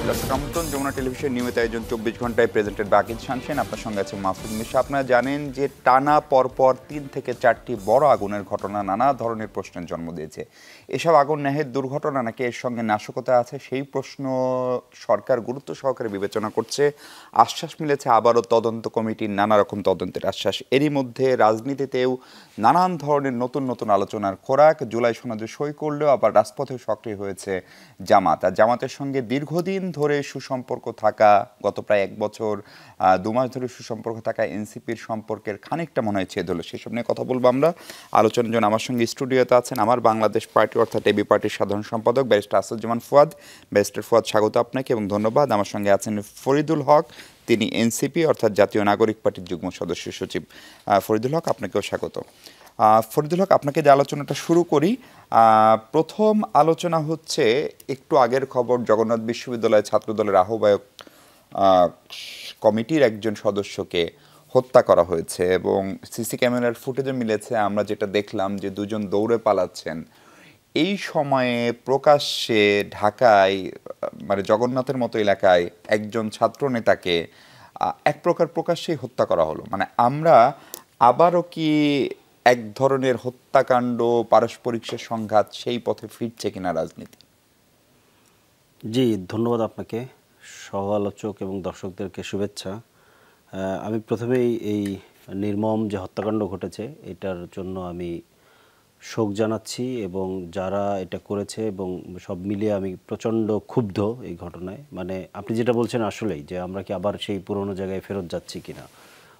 দর্শক আমন্ত্রণ যমুনা টেলিভিশন নিয়মিত আয়োজন 24 ঘন্টায় প্রেজেন্টেড বাকিজ শামসেন। আপনার সঙ্গে আছে মাহফুজ মিশা। আপনারা জানেন যে টানা পরপর 3 থেকে 4টি বড় আগুনের ঘটনা নানা ধরনের প্রশ্নের জন্ম দিয়েছে। এসব আগুন ন্যাহের দুর্ঘটনা নাকি এর সঙ্গে নাশকতা আছে, সেই প্রশ্ন সরকার গুরুত্ব সহকারে বিবেচনা করছে। আশ্বাস মিলেছে আবারও তদন্ত কমিটির নানা রকম তদন্তের আশ্বাস। এরই মধ্যে রাজনীতিতেও নানান ধরনের নতুন নতুন আলোচনার খোরাক। জুলাই সনদে সই করলেও আবার রাজপথে সক্রিয় হয়েছে জামাত। আর জামাতের সঙ্গে দীর্ঘদিন ধরে সুসম্পর্ক থাকা, গত প্রায় 1 বছর 2 মাস ধরে সুসম্পর্ক থাকা এনসিপির সম্পর্কের খানিকটা মনে হয় ছেদ হলো। সেসব নিয়ে কথা বলবো আমরা। আলোচনার জন্য আমার সঙ্গে স্টুডিওতে আছেন আমার বাংলাদেশ পার্টি অর্থাৎ এবি পার্টির সাধারণ সম্পাদক ব্যারিস্টার আসাদুজ্জামান ফুয়াদ। ব্যারিস্টার ফুয়াদ, স্বাগত আপনাকে এবং ধন্যবাদ। আমার সঙ্গে আছেন ফরিদুল হক, তিনি এনসিপি অর্থাৎ জাতীয় নাগরিক পার্টির যুগ্ম সদস্য সচিব। ফরিদুল হক, আপনাকেও স্বাগত। ফরিদুল হক, আপনাকে যে আলোচনাটা শুরু করি, প্রথম আলোচনা হচ্ছে একটু আগের খবর, জগন্নাথ বিশ্ববিদ্যালয় ছাত্রদলের আহ্বায়ক কমিটির একজন সদস্যকে হত্যা করা হয়েছে এবং সিসি ক্যামেরার ফুটেজে মিলেছে। আমরা যেটা দেখলাম যে দুজন দৌড়ে পালাচ্ছেন। এই সময়ে প্রকাশ্যে ঢাকায় মানে জগন্নাথের মতো এলাকায় একজন ছাত্র নেতাকে এক প্রকার প্রকাশ্যেই হত্যা করা হলো। মানে আমরা আবারও কি এক ধরনের হত্যাকাণ্ড, পারস্পরিক সংঘাত, সেই পথে ফিরছে কিনা রাজনীতি? জি, ধন্যবাদ আপনাকে, সহ আলোচক এবং দর্শকদেরকে শুভেচ্ছা। আমি প্রথমেই এই নির্মম যে হত্যাকাণ্ড ঘটেছে এটার জন্য আমি শোক জানাচ্ছি এবং যারা এটা করেছে এবং সব মিলিয়ে আমি প্রচণ্ড ক্ষুব্ধ এই ঘটনায়। মানে আপনি যেটা বলছেন আসলেই যে আমরা কি আবার সেই পুরনো জায়গায় ফেরত যাচ্ছি কিনা।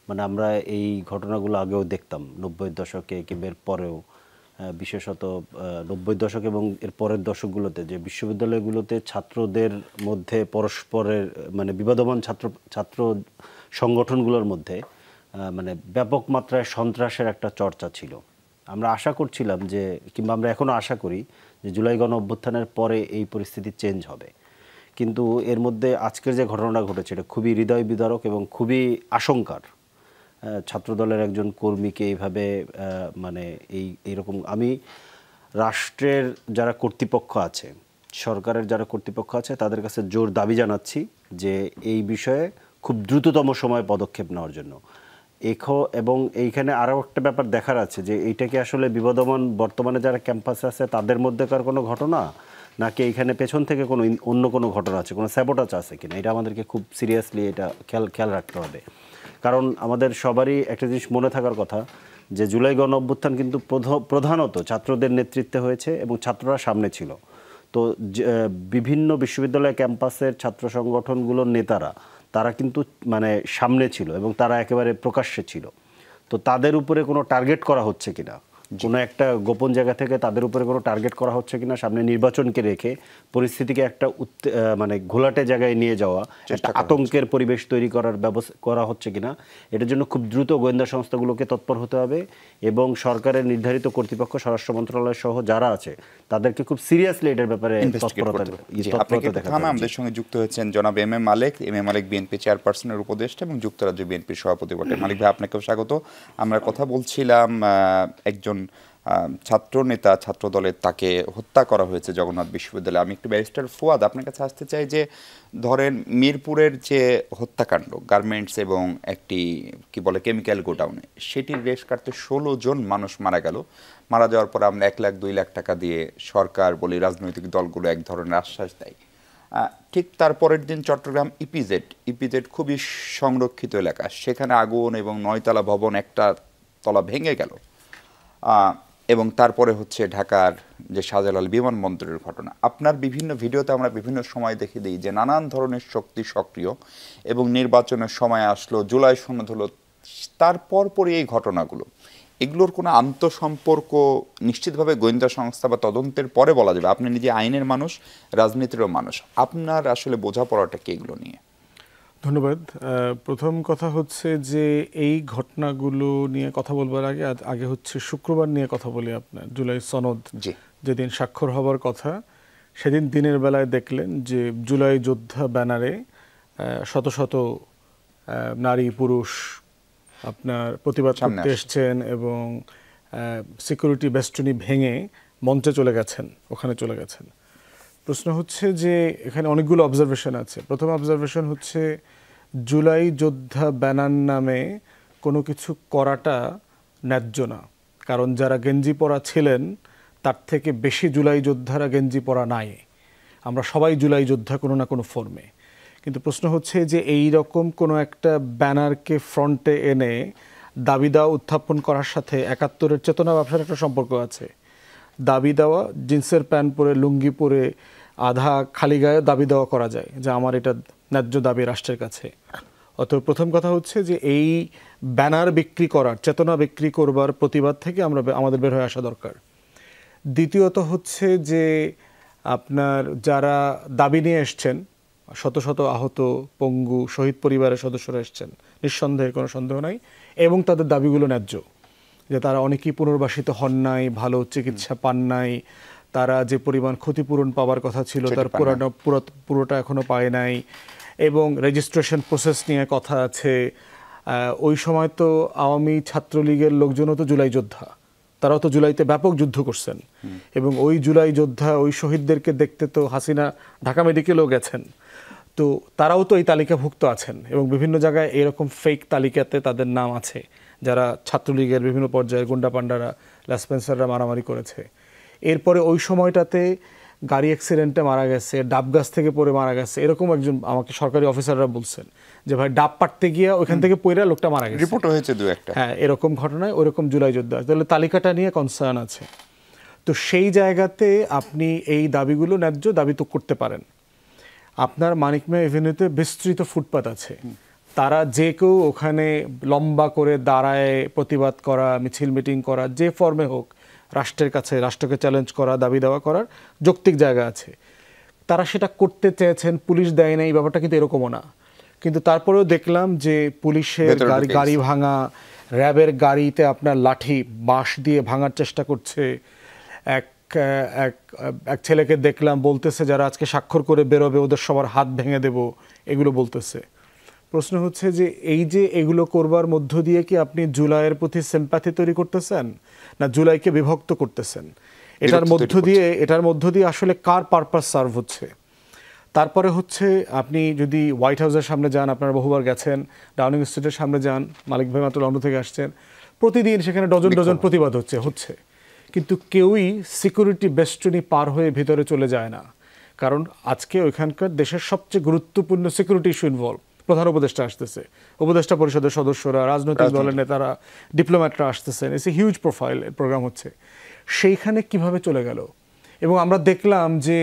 মানে আমরা এই ঘটনাগুলো আগেও দেখতাম 90-এর দশকে কিংবা এর পরেও, বিশেষত 90-এর দশক এবং এর পরের দশকগুলোতে যে বিশ্ববিদ্যালয়গুলোতে ছাত্রদের মধ্যে পরস্পরের মানে বিবাদমান ছাত্র সংগঠনগুলোর মধ্যে মানে ব্যাপক মাত্রায় সন্ত্রাসের একটা চর্চা ছিল। আমরা আশা করছিলাম যে, কিংবা আমরা এখনও আশা করি যে জুলাই গণ অভ্যুত্থানের পরে এই পরিস্থিতি চেঞ্জ হবে। কিন্তু এর মধ্যে আজকের যে ঘটনাটা ঘটেছে এটা খুবই হৃদয় বিদারক এবং খুবই আশঙ্কার। ছাত্রদলের একজন কর্মীকে এইভাবে মানে এইরকম, আমি রাষ্ট্রের যারা কর্তৃপক্ষ আছে, সরকারের যারা কর্তৃপক্ষ আছে তাদের কাছে জোর দাবি জানাচ্ছি যে এই বিষয়ে খুব দ্রুততম সময়ে পদক্ষেপ নেওয়ার জন্য। এবং এইখানে আরও একটা ব্যাপার দেখার আছে যে এইটা কি আসলে বিবদমান বর্তমানে যারা ক্যাম্পাসে আছে তাদের মধ্যেকার কোনো ঘটনা, নাকি এইখানে পেছন থেকে কোনো অন্য কোনো ঘটনা আছে, কোনো স্যাবোটাজ আছে কিনা, এটা আমাদেরকে খুব সিরিয়াসলি এটা খেয়াল রাখতে হবে। কারণ আমাদের সবারই একটা জিনিস মনে থাকার কথা যে জুলাই গণ অভ্যুত্থান কিন্তু প্রধানত ছাত্রদের নেতৃত্বে হয়েছে এবং ছাত্ররা সামনে ছিল। তো বিভিন্ন বিশ্ববিদ্যালয় ক্যাম্পাসের ছাত্র সংগঠনগুলোর নেতারা তারা কিন্তু মানে সামনে ছিল এবং তারা একেবারে প্রকাশ্যে ছিল। তো তাদের উপরে কোনো টার্গেট করা হচ্ছে কিনা, কোনো একটা গোপন জায়গা থেকে তাদের উপরে কোনো টার্গেট করা হচ্ছে কিনা, সামনে নির্বাচনকে রেখে পরিস্থিতিকে একটা মানে ঘোলাটে জায়গায় নিয়ে যাওয়া, একটা আতঙ্কের পরিবেশ তৈরি করার ব্যবস্থা করা হচ্ছে কিনা, এটার জন্য খুব দ্রুত গোয়েন্দা সংস্থাগুলোকে তৎপর হতে হবে এবং সরকারের নির্ধারিত কর্তৃপক্ষ স্বরাষ্ট্র মন্ত্রণালয় সহ যারা আছে তাদেরকে খুব সিরিয়াসলি এটার ব্যাপারে তৎপরতা দেখাতে হবে। আমাদের সঙ্গে যুক্ত হয়েছেন জনাব এম এ মালেক বিএনপি চেয়ারপারসনের উপদেষ্টা এবং যুক্তরাজ্য বিএনপির সভাপতি বটে। মালিক ভাই, আপনাকেও স্বাগত। আমরা কথা বলছিলাম একজন ছাত্র নেতা, ছাত্র দলের, তাকে হত্যা করা হয়েছে জগন্নাথ বিশ্ববিদ্যালয়ে। আমি একটু ব্যারিস্টার ফুয়াদ আপনার কাছে আসতে চাই যে ধরেন মিরপুরের যে হত্যাকাণ্ড, গার্মেন্টস এবং একটি কি বলে কেমিক্যাল গোডাউনে, সেটির রেশ কাটতে 16 জন মানুষ মারা গেল। মারা যাওয়ার পর আমরা 1 লাখ 2 লাখ টাকা দিয়ে সরকার বলি রাজনৈতিক দলগুলো এক ধরনের আশ্বাস দেয়। ঠিক তারপরের দিন চট্টগ্রাম ইপিজেড খুবই সংরক্ষিত এলাকা, সেখানে আগুন এবং 9তলা ভবন একটা তলা ভেঙে গেল। এবং তারপরে হচ্ছে ঢাকার যে শাহজালাল বিমানবন্দরের ঘটনা। আপনার বিভিন্ন ভিডিওতে আমরা বিভিন্ন সময় দেখে দিই যে নানান ধরনের শক্তি সক্রিয় এবং নির্বাচনের সময় আসলো, জুলাই সনদ হলো, তারপর পরে এই ঘটনাগুলো, এগুলোর কোনো আন্তঃসম্পর্ক নিশ্চিতভাবে গোয়েন্দা সংস্থা বা তদন্তের পরে বলা যাবে। আপনি নিজে আইনের মানুষ, রাজনীতিরও মানুষ, আপনার আসলে বোঝাপড়াটা কি এগুলো নিয়ে? ধন্যবাদ। প্রথম কথা হচ্ছে যে এই ঘটনাগুলো নিয়ে কথা বলবার আগে হচ্ছে শুক্রবার নিয়ে কথা বলি। আপনার জুলাই সনদ যেদিন স্বাক্ষর হবার কথা, সেদিন দিনের বেলায় দেখলেন যে জুলাই যোদ্ধা ব্যানারে শত শত নারী পুরুষ আপনার প্রতিবাদ করতে এসছেন এবং সিকিউরিটি বেষ্টনী ভেঙে মঞ্চে চলে গেছেন, ওখানে চলে গেছেন। প্রশ্ন হচ্ছে যে এখানে অনেকগুলো অবজারভেশন আছে। প্রথম অবজারভেশন হচ্ছে জুলাই যোদ্ধা ব্যানার নামে কোনো কিছু করাটা ন্যায্য না, কারণ যারা গেঞ্জি পরা ছিলেন তার থেকে বেশি জুলাই যোদ্ধারা গেঞ্জি পরা নাই। আমরা সবাই জুলাই যোদ্ধা কোনো না কোনো ফর্মে। কিন্তু প্রশ্ন হচ্ছে যে এই রকম কোনো একটা ব্যানারকে ফ্রন্টে এনে দাবি দেওয়া উত্থাপন করার সাথে ৭১-এর চেতনা ব্যবসার একটা সম্পর্ক আছে। দাবি দেওয়া, জিন্সের প্যান্ট পরে, লুঙ্গি পরে, আধা খালি গায়ে দাবি দেওয়া করা যায় যে আমার এটা ন্যায্য দাবি রাষ্ট্রের কাছে। অতএব প্রথম কথা হচ্ছে যে এই ব্যানার বিক্রি করার, চেতনা বিক্রি করবার প্রতিবাদ থেকে আমাদের বের হয়ে আসা দরকার। দ্বিতীয়ত হচ্ছে যে আপনার যারা দাবি নিয়ে এসছেন, শত শত আহত, পঙ্গু, শহীদ পরিবারের সদস্যরা এসছেন, নিঃসন্দেহে কোনো সন্দেহ নাই, এবং তাদের দাবিগুলো ন্যায্য। যে তারা অনেকেই পুনর্বাসিত হন নাই, ভালো চিকিৎসা পান নাই, তারা যে পরিমাণ ক্ষতিপূরণ পাওয়ার কথা ছিল তার পুরোটা এখনো পায় নাই, এবং রেজিস্ট্রেশন প্রসেস নিয়ে কথা আছে। ওই সময় তো আওয়ামী ছাত্রলীগের লোকজনও তো জুলাই যোদ্ধা, তারাও তো জুলাইতে ব্যাপক যুদ্ধ করছেন, এবং ওই জুলাই যোদ্ধা, ওই শহীদদেরকে দেখতে তো হাসিনা ঢাকা মেডিকেলেও গেছেন। তো তারাও তো এই তালিকাভুক্ত আছেন, এবং বিভিন্ন জায়গায় এরকম ফেক তালিকাতে তাদের নাম আছে, যারা ছাত্রলীগের বিভিন্ন পর্যায়ের গুন্ডা পান্ডারা, ল্যাসপেন্সাররা মারামারি করেছে। এরপরে ওই সময়টাতে গাড়ি অ্যাক্সিডেন্টে মারা গেছে, ডাব গাছ থেকে পড়ে মারা গেছে, এরকম একজন আমাকে সরকারি অফিসাররা বলছেন যে ভাই ডাব পাড়তে গিয়ে ওইখান থেকে পড়ে লোকটা মারা গেছে, রিপোর্ট হয়েছে দু একটা। হ্যাঁ, এরকম ঘটনায় ওরকম জুলাই যোদ্ধা, তাহলে তালিকাটা নিয়ে কনসার্ন আছে। তো সেই জায়গাতে আপনি এই দাবিগুলো ন্যায্য দাবি তো করতে পারেন। আপনার মানিক মিয়া এভিনিউতে বিস্তৃত ফুটপাত আছে, তারা যে কেউ ওখানে লম্বা করে দাঁড়ায় প্রতিবাদ করা, মিছিল মিটিং করা, যে ফর্মে হোক, রাষ্ট্রের কাছে, রাষ্ট্রকে চ্যালেঞ্জ করা, দাবি দেওয়া করার যৌক্তিক জায়গা আছে। তারা সেটা করতে চেয়েছেন, পুলিশ দেয় না, এই ব্যাপারটা কিন্তু এরকমও না। কিন্তু তারপরেও দেখলাম যে পুলিশের গাড়ি ভাঙা, র্যাবের গাড়িতে আপনার লাঠি, বাঁশ দিয়ে ভাঙার চেষ্টা করছে। এক ছেলেকে দেখলাম বলতেছে যারা আজকে স্বাক্ষর করে বেরোবে ওদের সবার হাত ভেঙে দেব, এগুলো বলতেছে। প্রশ্ন হচ্ছে যে এই যে এগুলো করবার মধ্য দিয়ে কি আপনি জুলাইয়ের প্রতি সিম্প্যাথি তৈরি করতেছেন, না জুলাইকে বিভক্ত করতেছেন? এটার মধ্য দিয়ে আসলে কার পারপাস সার্ভ হচ্ছে? তারপরে হচ্ছে আপনি যদি হোয়াইট হাউসের সামনে যান, আপনারা বহুবার গেছেন, ডাউনিং স্ট্রিটের সামনে যান, মালিক ভাই মাত্র লন্ডন থেকে আসছেন, প্রতিদিন সেখানে ডজন ডজন প্রতিবাদ হচ্ছে, কিন্তু কেউই সিকিউরিটি বেস্টনি পার হয়ে ভিতরে চলে যায় না। কারণ আজকে ওইখানকার দেশের সবচেয়ে গুরুত্বপূর্ণ সিকিউরিটি ইস্যু ইনভলভ। প্রধান উপদেষ্টা আসতেছে, উপদেষ্টা পরিষদের সদস্যরা, রাজনৈতিক দলের নেতারা, ডিপ্লোম্যাটরা আসতেছেন, এসে হিউজ প্রোফাইল প্রোগ্রাম হচ্ছে। সেইখানে কিভাবে চলে গেল? এবং আমরা দেখলাম যে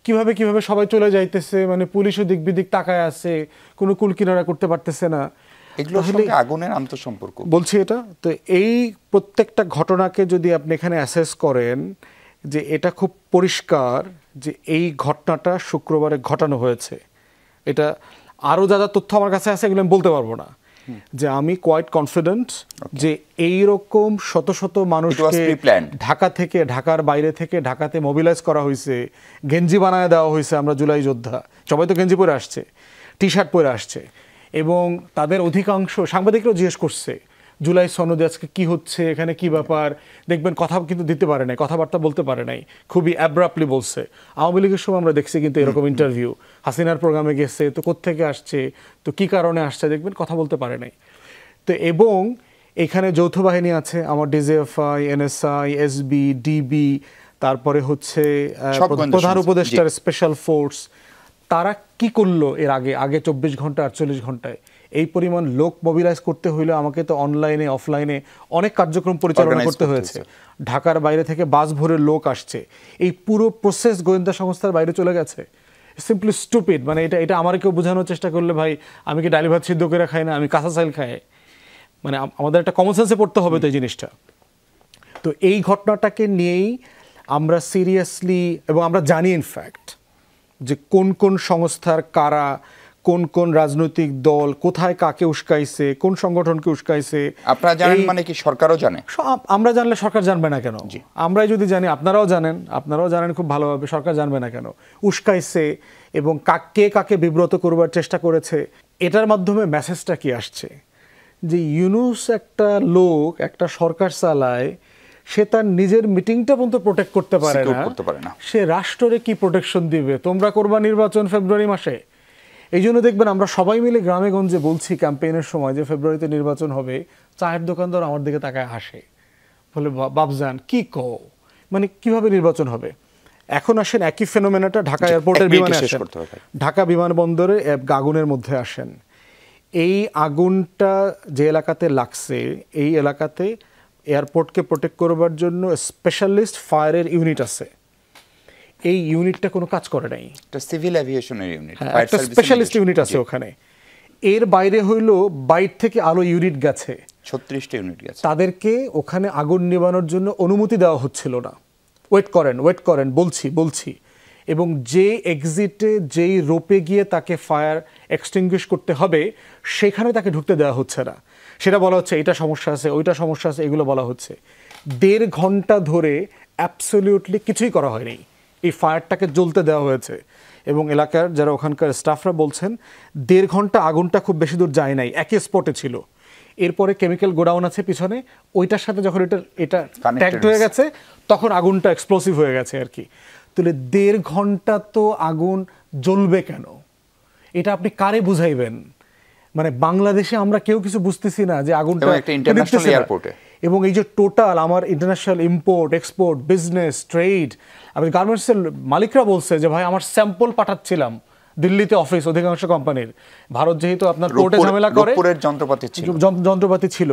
কিভাবে সবাই চলে যাইতেছে, মানে পুলিশও দিক বিদিক তাকায় আছে, কোনো কুল কিনারা করতে পারতেছে না। এগুলোর সঙ্গে আগুনের আন্তঃসম্পর্ক বলছি এটা তো। এই প্রত্যেকটা ঘটনাকে যদি আপনি এখানে অ্যাসেস করেন, যে এটা খুব পরিষ্কার যে এই ঘটনাটা শুক্রবারে ঘটানো হয়েছে। এটা আরও যা তথ্য আমার কাছে আছে এগুলো আমি বলতে পারবো না, যে আমি কোয়াইট কনফিডেন্ট যে এইরকম শত শত মানুষকে ঢাকা থেকে, ঢাকার বাইরে থেকে ঢাকাতে মোবিলাইজ করা হয়েছে, গেঞ্জি বানায় দেওয়া হয়েছে। আমরা জুলাই যোদ্ধা সবাই তো গেঞ্জি পরে আসছে, টি শার্ট পরে আসছে, এবং তাদের অধিকাংশ সাংবাদিকরাও জিজ্ঞেস করছে জুলাই সনদে আজকে কি হচ্ছে, এখানে কি ব্যাপার। দেখবেন কথা কিন্তু দিতে পারে নাই, কথাবার্তা বলতে পারে নাই, খুবই অ্যাব্রাপ্টলি বলছে। আওয়ামী লীগের সময় আমরা দেখছি কিন্তু এরকম ইন্টারভিউ, হাসিনার প্রোগ্রামে গেছে, তো কোত্থেকে আসছে, তো কি কারণে আসছে, দেখবেন কথা বলতে পারে নাই। তো এবং এখানে যৌথ বাহিনী আছে, আমার ডিজিএফআই, এনএসআই, এসবি, ডিবি, তারপরে হচ্ছে প্রধান উপদেষ্টার স্পেশাল ফোর্স। তারা কি করলো এর আগে 24 ঘন্টা 48 ঘন্টায়? এই পরিমাণ লোক মোবিলাইজ করতে হইলে আমাকে তো অনলাইনে অফলাইনে অনেক কার্যক্রম পরিচালনা করতে হয়েছে। ঢাকার বাইরে থেকে বাস ভরে লোক আসছে, এই পুরো প্রসেস গোয়েন্দা সংস্থার বাইরে চলে গেছে। Simply stupid. মানে এটা আমার কেউ বোঝানোর চেষ্টা করলে, ভাই আমি কি ডালি ভাত সিদ্ধ করে খাই না, আমি কাঁচা চাল খাই, মানে আমাদের একটা কমন সেন্সে পড়তে হবে তো এই জিনিসটা। তো এই ঘটনাটাকে নিয়েই আমরা সিরিয়াসলি, এবং আমরা জানি ইনফ্যাক্ট যে কোন কোন সংস্থার কারা, কোন কোন রাজনৈতিক দল কোথায় কাকে উস্কাইছে, কোন সংগঠনকে উস্কাইছে। আপনারা জানেন মানে কি সরকারও জানে? আমরা জানলে সরকার জানবে না কেন? আমরাই যদি জানি, আপনারাও জানেন খুব ভালোভাবে, সরকার জানবে না কেন? উস্কাইছে এবং কাকে বিব্রত করবার চেষ্টা করেছে। এটার মাধ্যমে মেসেজটা কি আসছে? যে ইউনূস একটা লোক, একটা সরকার চালায়, সে তার নিজের মিটিংটা পর্যন্ত প্রোটেক্ট করতে পারে না, সে রাষ্ট্রে কি প্রোটেকশন দিবে? তোমরা করবা নির্বাচন ফেব্রুয়ারি মাসে। এই জন্য দেখবেন আমরা সবাই মিলে গ্রামে গঞ্জে বলছি ক্যাম্পেইনের সময় যে ফেব্রুয়ারিতে নির্বাচন হবে, চায়ের দোকানদার আমার দিকে তাকায় হাসে, বলে বাবজান কি কও, মানে কিভাবে নির্বাচন হবে? এখন আসেন একই ফেনোমেনাটা ঢাকা এয়ারপোর্টের বিমানে আসেন, ঢাকা বিমানবন্দরে আগুনের মধ্যে আসেন। এই আগুনটা যে এলাকাতে লাগছে, এই এলাকাতে এয়ারপোর্টকে প্রোটেক্ট করবার জন্য স্পেশালিস্ট ফায়ারের ইউনিট আছে। এই ইউনিটটা কোনো কাজ করে নাই, সিভিল এভিয়েশনের ইউনিট, একটা স্পেশালিস্ট ইউনিট আছে ওখানে। এর বাইরে হইল বাইর থেকে আলো ইউনিট গেছে, 36টা ইউনিট গেছে। তাদেরকে ওখানে আগুন নেভানোর জন্য অনুমতি দেওয়া হচ্ছিল না। ওয়েট করেন বলছি। এবং যে এক্সিটে যেই রোপে গিয়ে তাকে ফায়ার এক্সটিংগুইশ করতে হবে, সেখানে তাকে ঢুকতে দেওয়া হচ্ছে না। সেটা বলা হচ্ছে এটা সমস্যা আছে, ওইটা সমস্যা আছে, এগুলো বলা হচ্ছে। 1.5 ঘন্টা ধরে অ্যাবসলিউটলি কিছুই করা হয়নি, এই ফায়ারটাকে জ্বলতে দেওয়া হয়েছে। এবং এলাকার যারা ওখানকার স্টাফরা বলছেন 1.5 ঘন্টা আগুনটা খুব বেশি দূর যায় নাই, একই স্পটে ছিল। এরপরে কেমিক্যাল গোডাউন আছে পিছনে, ওইটার সাথে যখন এটা ট্যাগড হয়ে গেছে তখন আগুনটা এক্সপ্লোসিভ হয়ে গেছে আর কি। তাহলে 1.5 ঘন্টা তো আগুন জ্বলবে কেন? এটা আপনি কারে বুঝাইবেন? মানে বাংলাদেশে আমরা কেউ কিছু বুঝতেছি না যে আগুনটা ইন্টারন্যাশনাল এয়ারপোর্টে। এবং এই যে টোটাল আমার international import export business trade, আমি গার্মেন্টসের মালিকরা বলছে যে ভাই আমার স্যাম্পল পাঠাচ্ছিলাম দিল্লিতে অফিস অধিকাংশ কোম্পানির, ভারত যেহেতু আপনার কোর্টে ঝামেলা করে, যন্ত্রপাতি ছিল।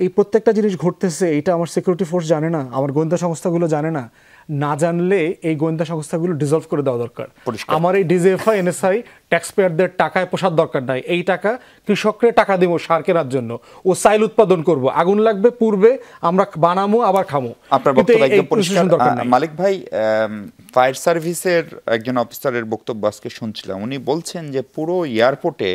এই প্রত্যেকটা জিনিস ঘটতেছে, এটা আমার সিকিউরিটি ফোর্স জানে না, আমার গোয়েন্দা সংস্থাগুলো জানে না। না জানলে এই গোয়েন্দা সংস্থাগুলো ডিসলভ করে দেওয়া দরকার। আমার এই ডিজিএফআই এনএসআই ট্যাক্স পেয়ারদের টাকায় পোষার দরকার নাই। এই টাকা কৃষককে টাকা দেবো সার কেনার জন্য, ও সাইল উৎপাদন করব, আগুন লাগবে পূর্বে আমরা বানামো আবার খামো। আপনার বক্তব্য একদম পরিষ্কার। মালিক ভাই, ফায়ার সার্ভিসের একজন অফিসারের বক্তব্য আজকে শুনছিলাম, উনি বলছেন যে পুরো এয়ারপোর্টে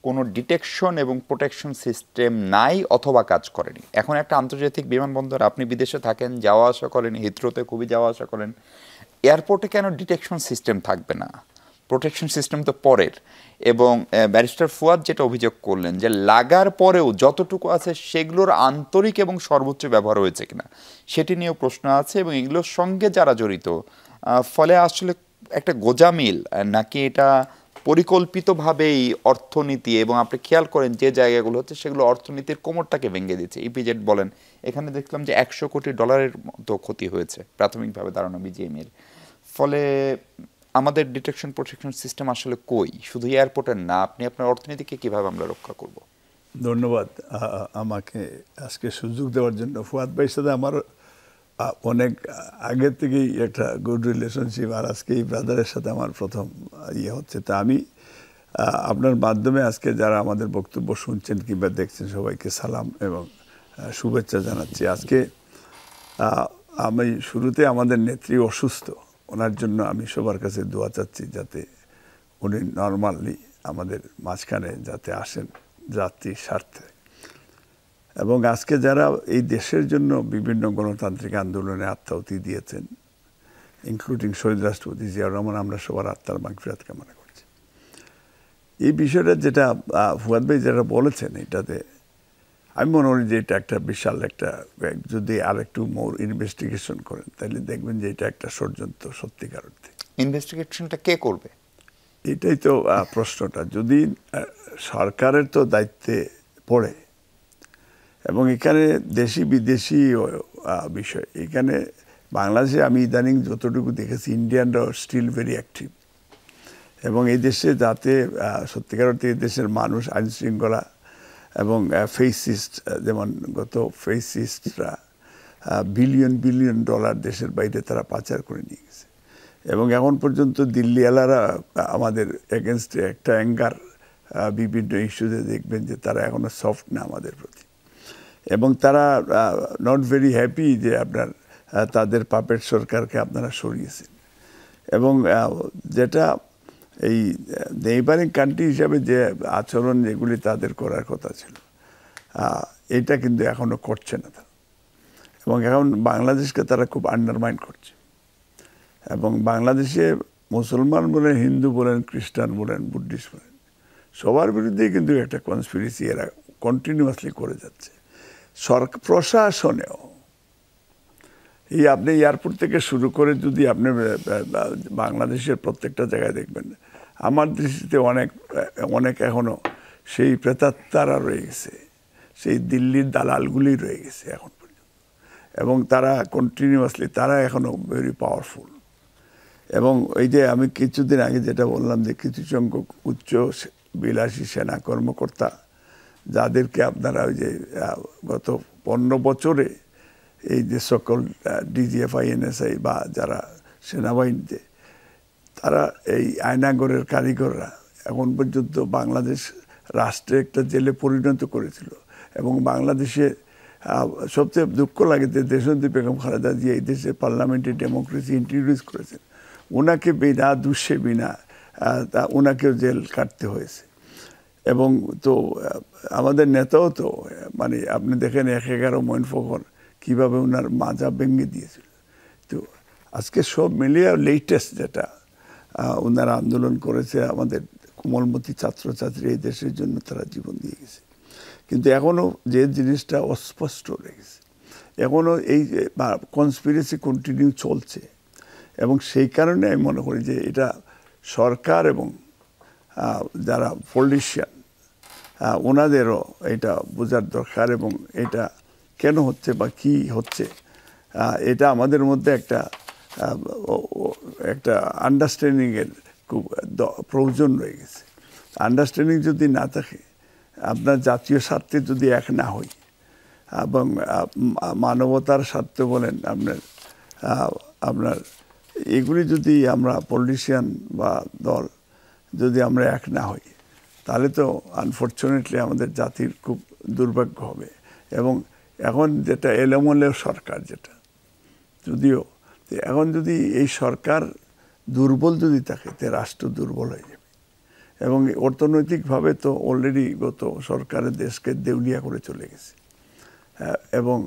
কোনো ডিটেকশন এবং প্রোটেকশন সিস্টেম নাই অথবা কাজ করেনি। এখন একটা আন্তর্জাতিক বিমানবন্দর, আপনি বিদেশে থাকেন, যাওয়া আসা করেন, হিথ্রোতে খুবই যাওয়া আসা করেন, এয়ারপোর্টে কেন ডিটেকশন সিস্টেম থাকবে না? প্রোটেকশন সিস্টেম তো পরের। এবং ব্যারিস্টার ফুয়াদ যেটা অভিযোগ করলেন যে লাগার পরেও যতটুকু আছে সেগুলোর আন্তরিক এবং সর্বোচ্চ ব্যবহার হয়েছে কিনা সেটি নিয়েও প্রশ্ন আছে, এবং এগুলোর সঙ্গে যারা জড়িত, ফলে আসলে একটা গোজামিল নাকি এটা পরিকল্পিতভাবেই অর্থনীতি, এবং আপনি খেয়াল করেন যে জায়গাগুলো হচ্ছে সেগুলো অর্থনীতির কোমরটাকে ভেঙে দিচ্ছে। ইপিজেড বলেন, এখানে দেখলাম যে $100 কোটি মতো ক্ষতি হয়েছে প্রাথমিকভাবে ধারণা বিজিএমএর। ফলে আমাদের ডিটেকশন প্রোটেকশন সিস্টেম আসলে কই? শুধু এয়ারপোর্টের না, আপনি আপনার অর্থনীতিকে কিভাবে আমরা রক্ষা করব? ধন্যবাদ আমাকে আজকে সুযোগ দেওয়ার জন্য। ফুয়াদ ভাইয়ের সাথে আমার অনেক আগে থেকেই একটা গুড রিলেশনশিপ, আর আজকে এই ব্রাদারের সাথে আমার প্রথম ইয়ে হচ্ছে। তা আমি আপনার মাধ্যমে আজকে যারা আমাদের বক্তব্য শুনছেন কিংবা দেখছেন সবাইকে সালাম এবং শুভেচ্ছা জানাচ্ছি। আজকে আমি শুরুতে আমাদের নেত্রী অসুস্থ, ওনার জন্য আমি সবার কাছে দোয়া চাচ্ছি যাতে উনি নর্মালি আমাদের মাঝখানে যাতে আসেন জাতির স্বার্থে। এবং আজকে যারা এই দেশের জন্য বিভিন্ন গণতান্ত্রিক আন্দোলনে আত্মাহুতি দিয়েছেন, ইনক্লুডিং শহীদ রাষ্ট্রপতি জিয়াউর রহমান, আমরা সবার আত্মার মাগফিরাত কামনা করছি। এই বিষয়টা যেটা ফুয়াদ ভাই যেটা বলেছেন, এটাতে আমি মনে করি যে এটা একটা বিশাল একটা, যদি আর একটু মোর ইনভেস্টিগেশন করেন তাহলে দেখবেন যে এটা একটা ষড়যন্ত্র সত্যিকার অর্থে। ইনভেস্টিগেশনটা কে করবে? এটাই তো প্রশ্নটা। যদি সরকারের তো দায়িত্বে পড়ে, এবং এখানে দেশি বিদেশি বিষয়, এখানে বাংলাদেশে আমি ইদানিং যতটুকু দেখেছি ইন্ডিয়ানরা স্টিল ভেরি অ্যাক্টিভ, এবং এই দেশে যাতে সত্যিকার অর্থে এই দেশের মানুষ আইনশৃঙ্খলা এবং ফেসিস্ট, যেমন গত ফেসিস্টরা বিলিয়ন ডলার দেশের বাইরে তারা পাচার করে নিয়ে গেছে, এবং এখন পর্যন্ত দিল্লিওয়ালারা আমাদের এগেনস্টে একটা অ্যাঙ্গার বিভিন্ন ইস্যুতে দেখবেন যে তারা এখনো সফট না আমাদের প্রতি, এবং তারা নট ভেরি হ্যাপি যে আপনার তাদের পাপেট সরকারকে আপনারা সরিয়েছেন। এবং যেটা এই নেইবারিং কান্ট্রি হিসাবে যে আচরণ যেগুলি তাদের করার কথা ছিল, এটা কিন্তু এখনও করছে না তারা, এবং এখন বাংলাদেশকে তারা খুব আন্ডারমাইন করছে। এবং বাংলাদেশে মুসলমান বলেন, হিন্দু বলেন, খ্রিস্টান বলেন, বুদ্ধিস্ট বলেন, সবার বিরুদ্ধেই কিন্তু একটা কনস্পিরেসি এরা কন্টিনিউয়াসলি করে যাচ্ছে। প্রশাসনেও এই আপনি এয়ারপোর্ট থেকে শুরু করে যদি আপনি বাংলাদেশের প্রত্যেকটা জায়গায় দেখবেন, আমার দৃষ্টিতে অনেক এখনো সেই প্রেতাত্মারা রয়ে গেছে, সেই দিল্লির দালালগুলি রয়ে গেছে এখন পর্যন্ত, এবং তারা কন্টিনিউয়াসলি তারা এখনো ভেরি পাওয়ারফুল। এবং এই যে আমি কিছুদিন আগে যেটা বললাম যে কিছু সংখ্যক উচ্চ বিলাসী সেনা কর্মকর্তা যাদেরকে আপনারা ওই যে গত 15 বছরে এই যে সকল ডিজিএফআই, এনএসআই বা যারা সেনাবাহিনীতে, তারা এই আয়নাগরের কারিগররা এখন পর্যন্ত বাংলাদেশ রাষ্ট্রে একটা জেলে পরিণত করেছিল। এবং বাংলাদেশে সবচেয়ে দুঃখ লাগে যে দেশনেত্রী বেগম খালেদা জিয়া এই দেশে পার্লামেন্টারি ডেমোক্রেসি ইন্ট্রোডিউস করেছেন, ওনাকে বিনা দুঃখে বিনা ওনাকেও জেল কাটতে হয়েছে। এবং তো আমাদের নেতাও তো মানে আপনি দেখেন 1/11 মঈন ফখর কীভাবে ওনার মাজা ভেঙে দিয়েছিল। তো আজকে সব মিলিয়ে লেটেস্ট যেটা ওনারা আন্দোলন করেছে, আমাদের কোমলমতি ছাত্রছাত্রী এই দেশের জন্য তারা জীবন দিয়ে গেছে, কিন্তু এখনও যে জিনিসটা অস্পষ্ট রয়ে গেছে, এখনও এই কনস্পিরেসি কন্টিনিউ চলছে। এবং সেই কারণে আমি মনে করি যে এটা সরকার এবং যারা পলিটিশিয়ান ওনাদেরও এটা বোঝার দরকার, এবং এটা কেন হচ্ছে বা কি হচ্ছে এটা আমাদের মধ্যে একটা আন্ডারস্ট্যান্ডিংয়ের খুব প্রয়োজন রয়ে গেছে। আন্ডারস্ট্যান্ডিং যদি না থাকে, আপনার জাতীয় স্বার্থে যদি এক না হই এবং মানবতার স্বার্থে বলেন আপনার এগুলি যদি আমরা পলিটিশিয়ান বা দল যদি আমরা এক না হই, তাহলে তো আনফর্চুনেটলি আমাদের জাতির খুব দুর্ভাগ্য হবে। এবং এখন যেটা এলোমেলো সরকার, যেটা যদিও এখন যদি এই সরকার দুর্বল যদি থাকে, তে রাষ্ট্র দুর্বল হয়ে যাবে। এবং অর্থনৈতিকভাবে তো অলরেডি গত সরকারের দেশকে দেউলিয়া করে চলে গেছে, এবং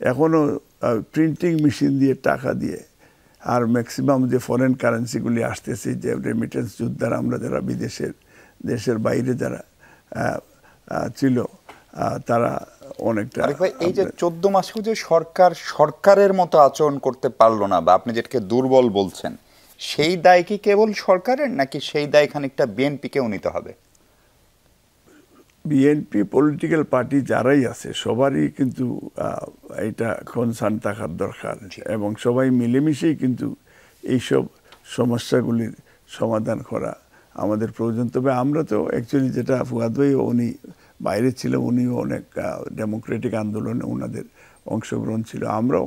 এখনও প্রিন্টিং মেশিন দিয়ে টাকা দিয়ে, আর ম্যাক্সিমাম যে ফরেন কারেন্সিগুলি আসতেছে, যে রেমিটেন্স যোদ্ধারা আমরা যারা দেশের বাইরে যারা ছিল, তারা অনেকটা। এই যে 14 মাসেও যে সরকারের মতো আচরণ করতে পারলো না, বা আপনি যেটাকে দুর্বল বলছেন, সেই দায় কি কেবল সরকারের, নাকি সেই দায় খানিকটা বিএনপিকেও নিতে হবে? বিএনপি পলিটিক্যাল পার্টি যারাই আছে সবারই কিন্তু এটা কনসার্ন থাকার দরকার, এবং সবাই মিলেমিশেই কিন্তু এইসব সমস্যাগুলির সমাধান করা আমাদের প্রয়োজন। তবে আমরা তো অ্যাকচুয়ালি যেটা ফুয়াদ ভাই উনি বাইরে ছিল, উনিও অনেক ডেমোক্রেটিক আন্দোলনে ওনাদের অংশগ্রহণ ছিল। আমরাও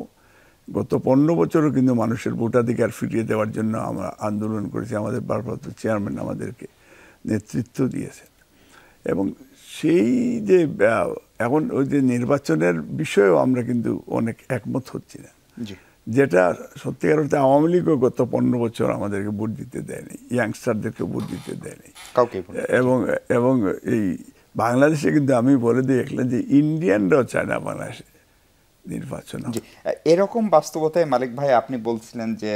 গত 15 বছরও কিন্তু মানুষের ভোটাধিকার ফিরিয়ে দেওয়ার জন্য আমরা আন্দোলন করেছি। আমাদের ভারপ্রাপ্ত চেয়ারম্যান আমাদেরকে নেতৃত্ব দিয়েছেন। এবং সেই যে এখন ওই যে নির্বাচনের বিষয়েও আমরা কিন্তু অনেক একমত হচ্ছি না, যেটা সত্যিকার অর্থে আওয়ামী লীগও গত 15 বছর আমাদেরকে ভোট দিতে দেয়নি, ইয়াংস্টারদেরকে ভোট দিতে দেয়নি। এবং এই বাংলাদেশে কিন্তু আমি বলে দিয়ে দেখলাম যে ইন্ডিয়ানরাও চায় না বাংলাদেশে নির্বাচন। এরকম বাস্তবতায় মালিক ভাই আপনি বলছিলেন যে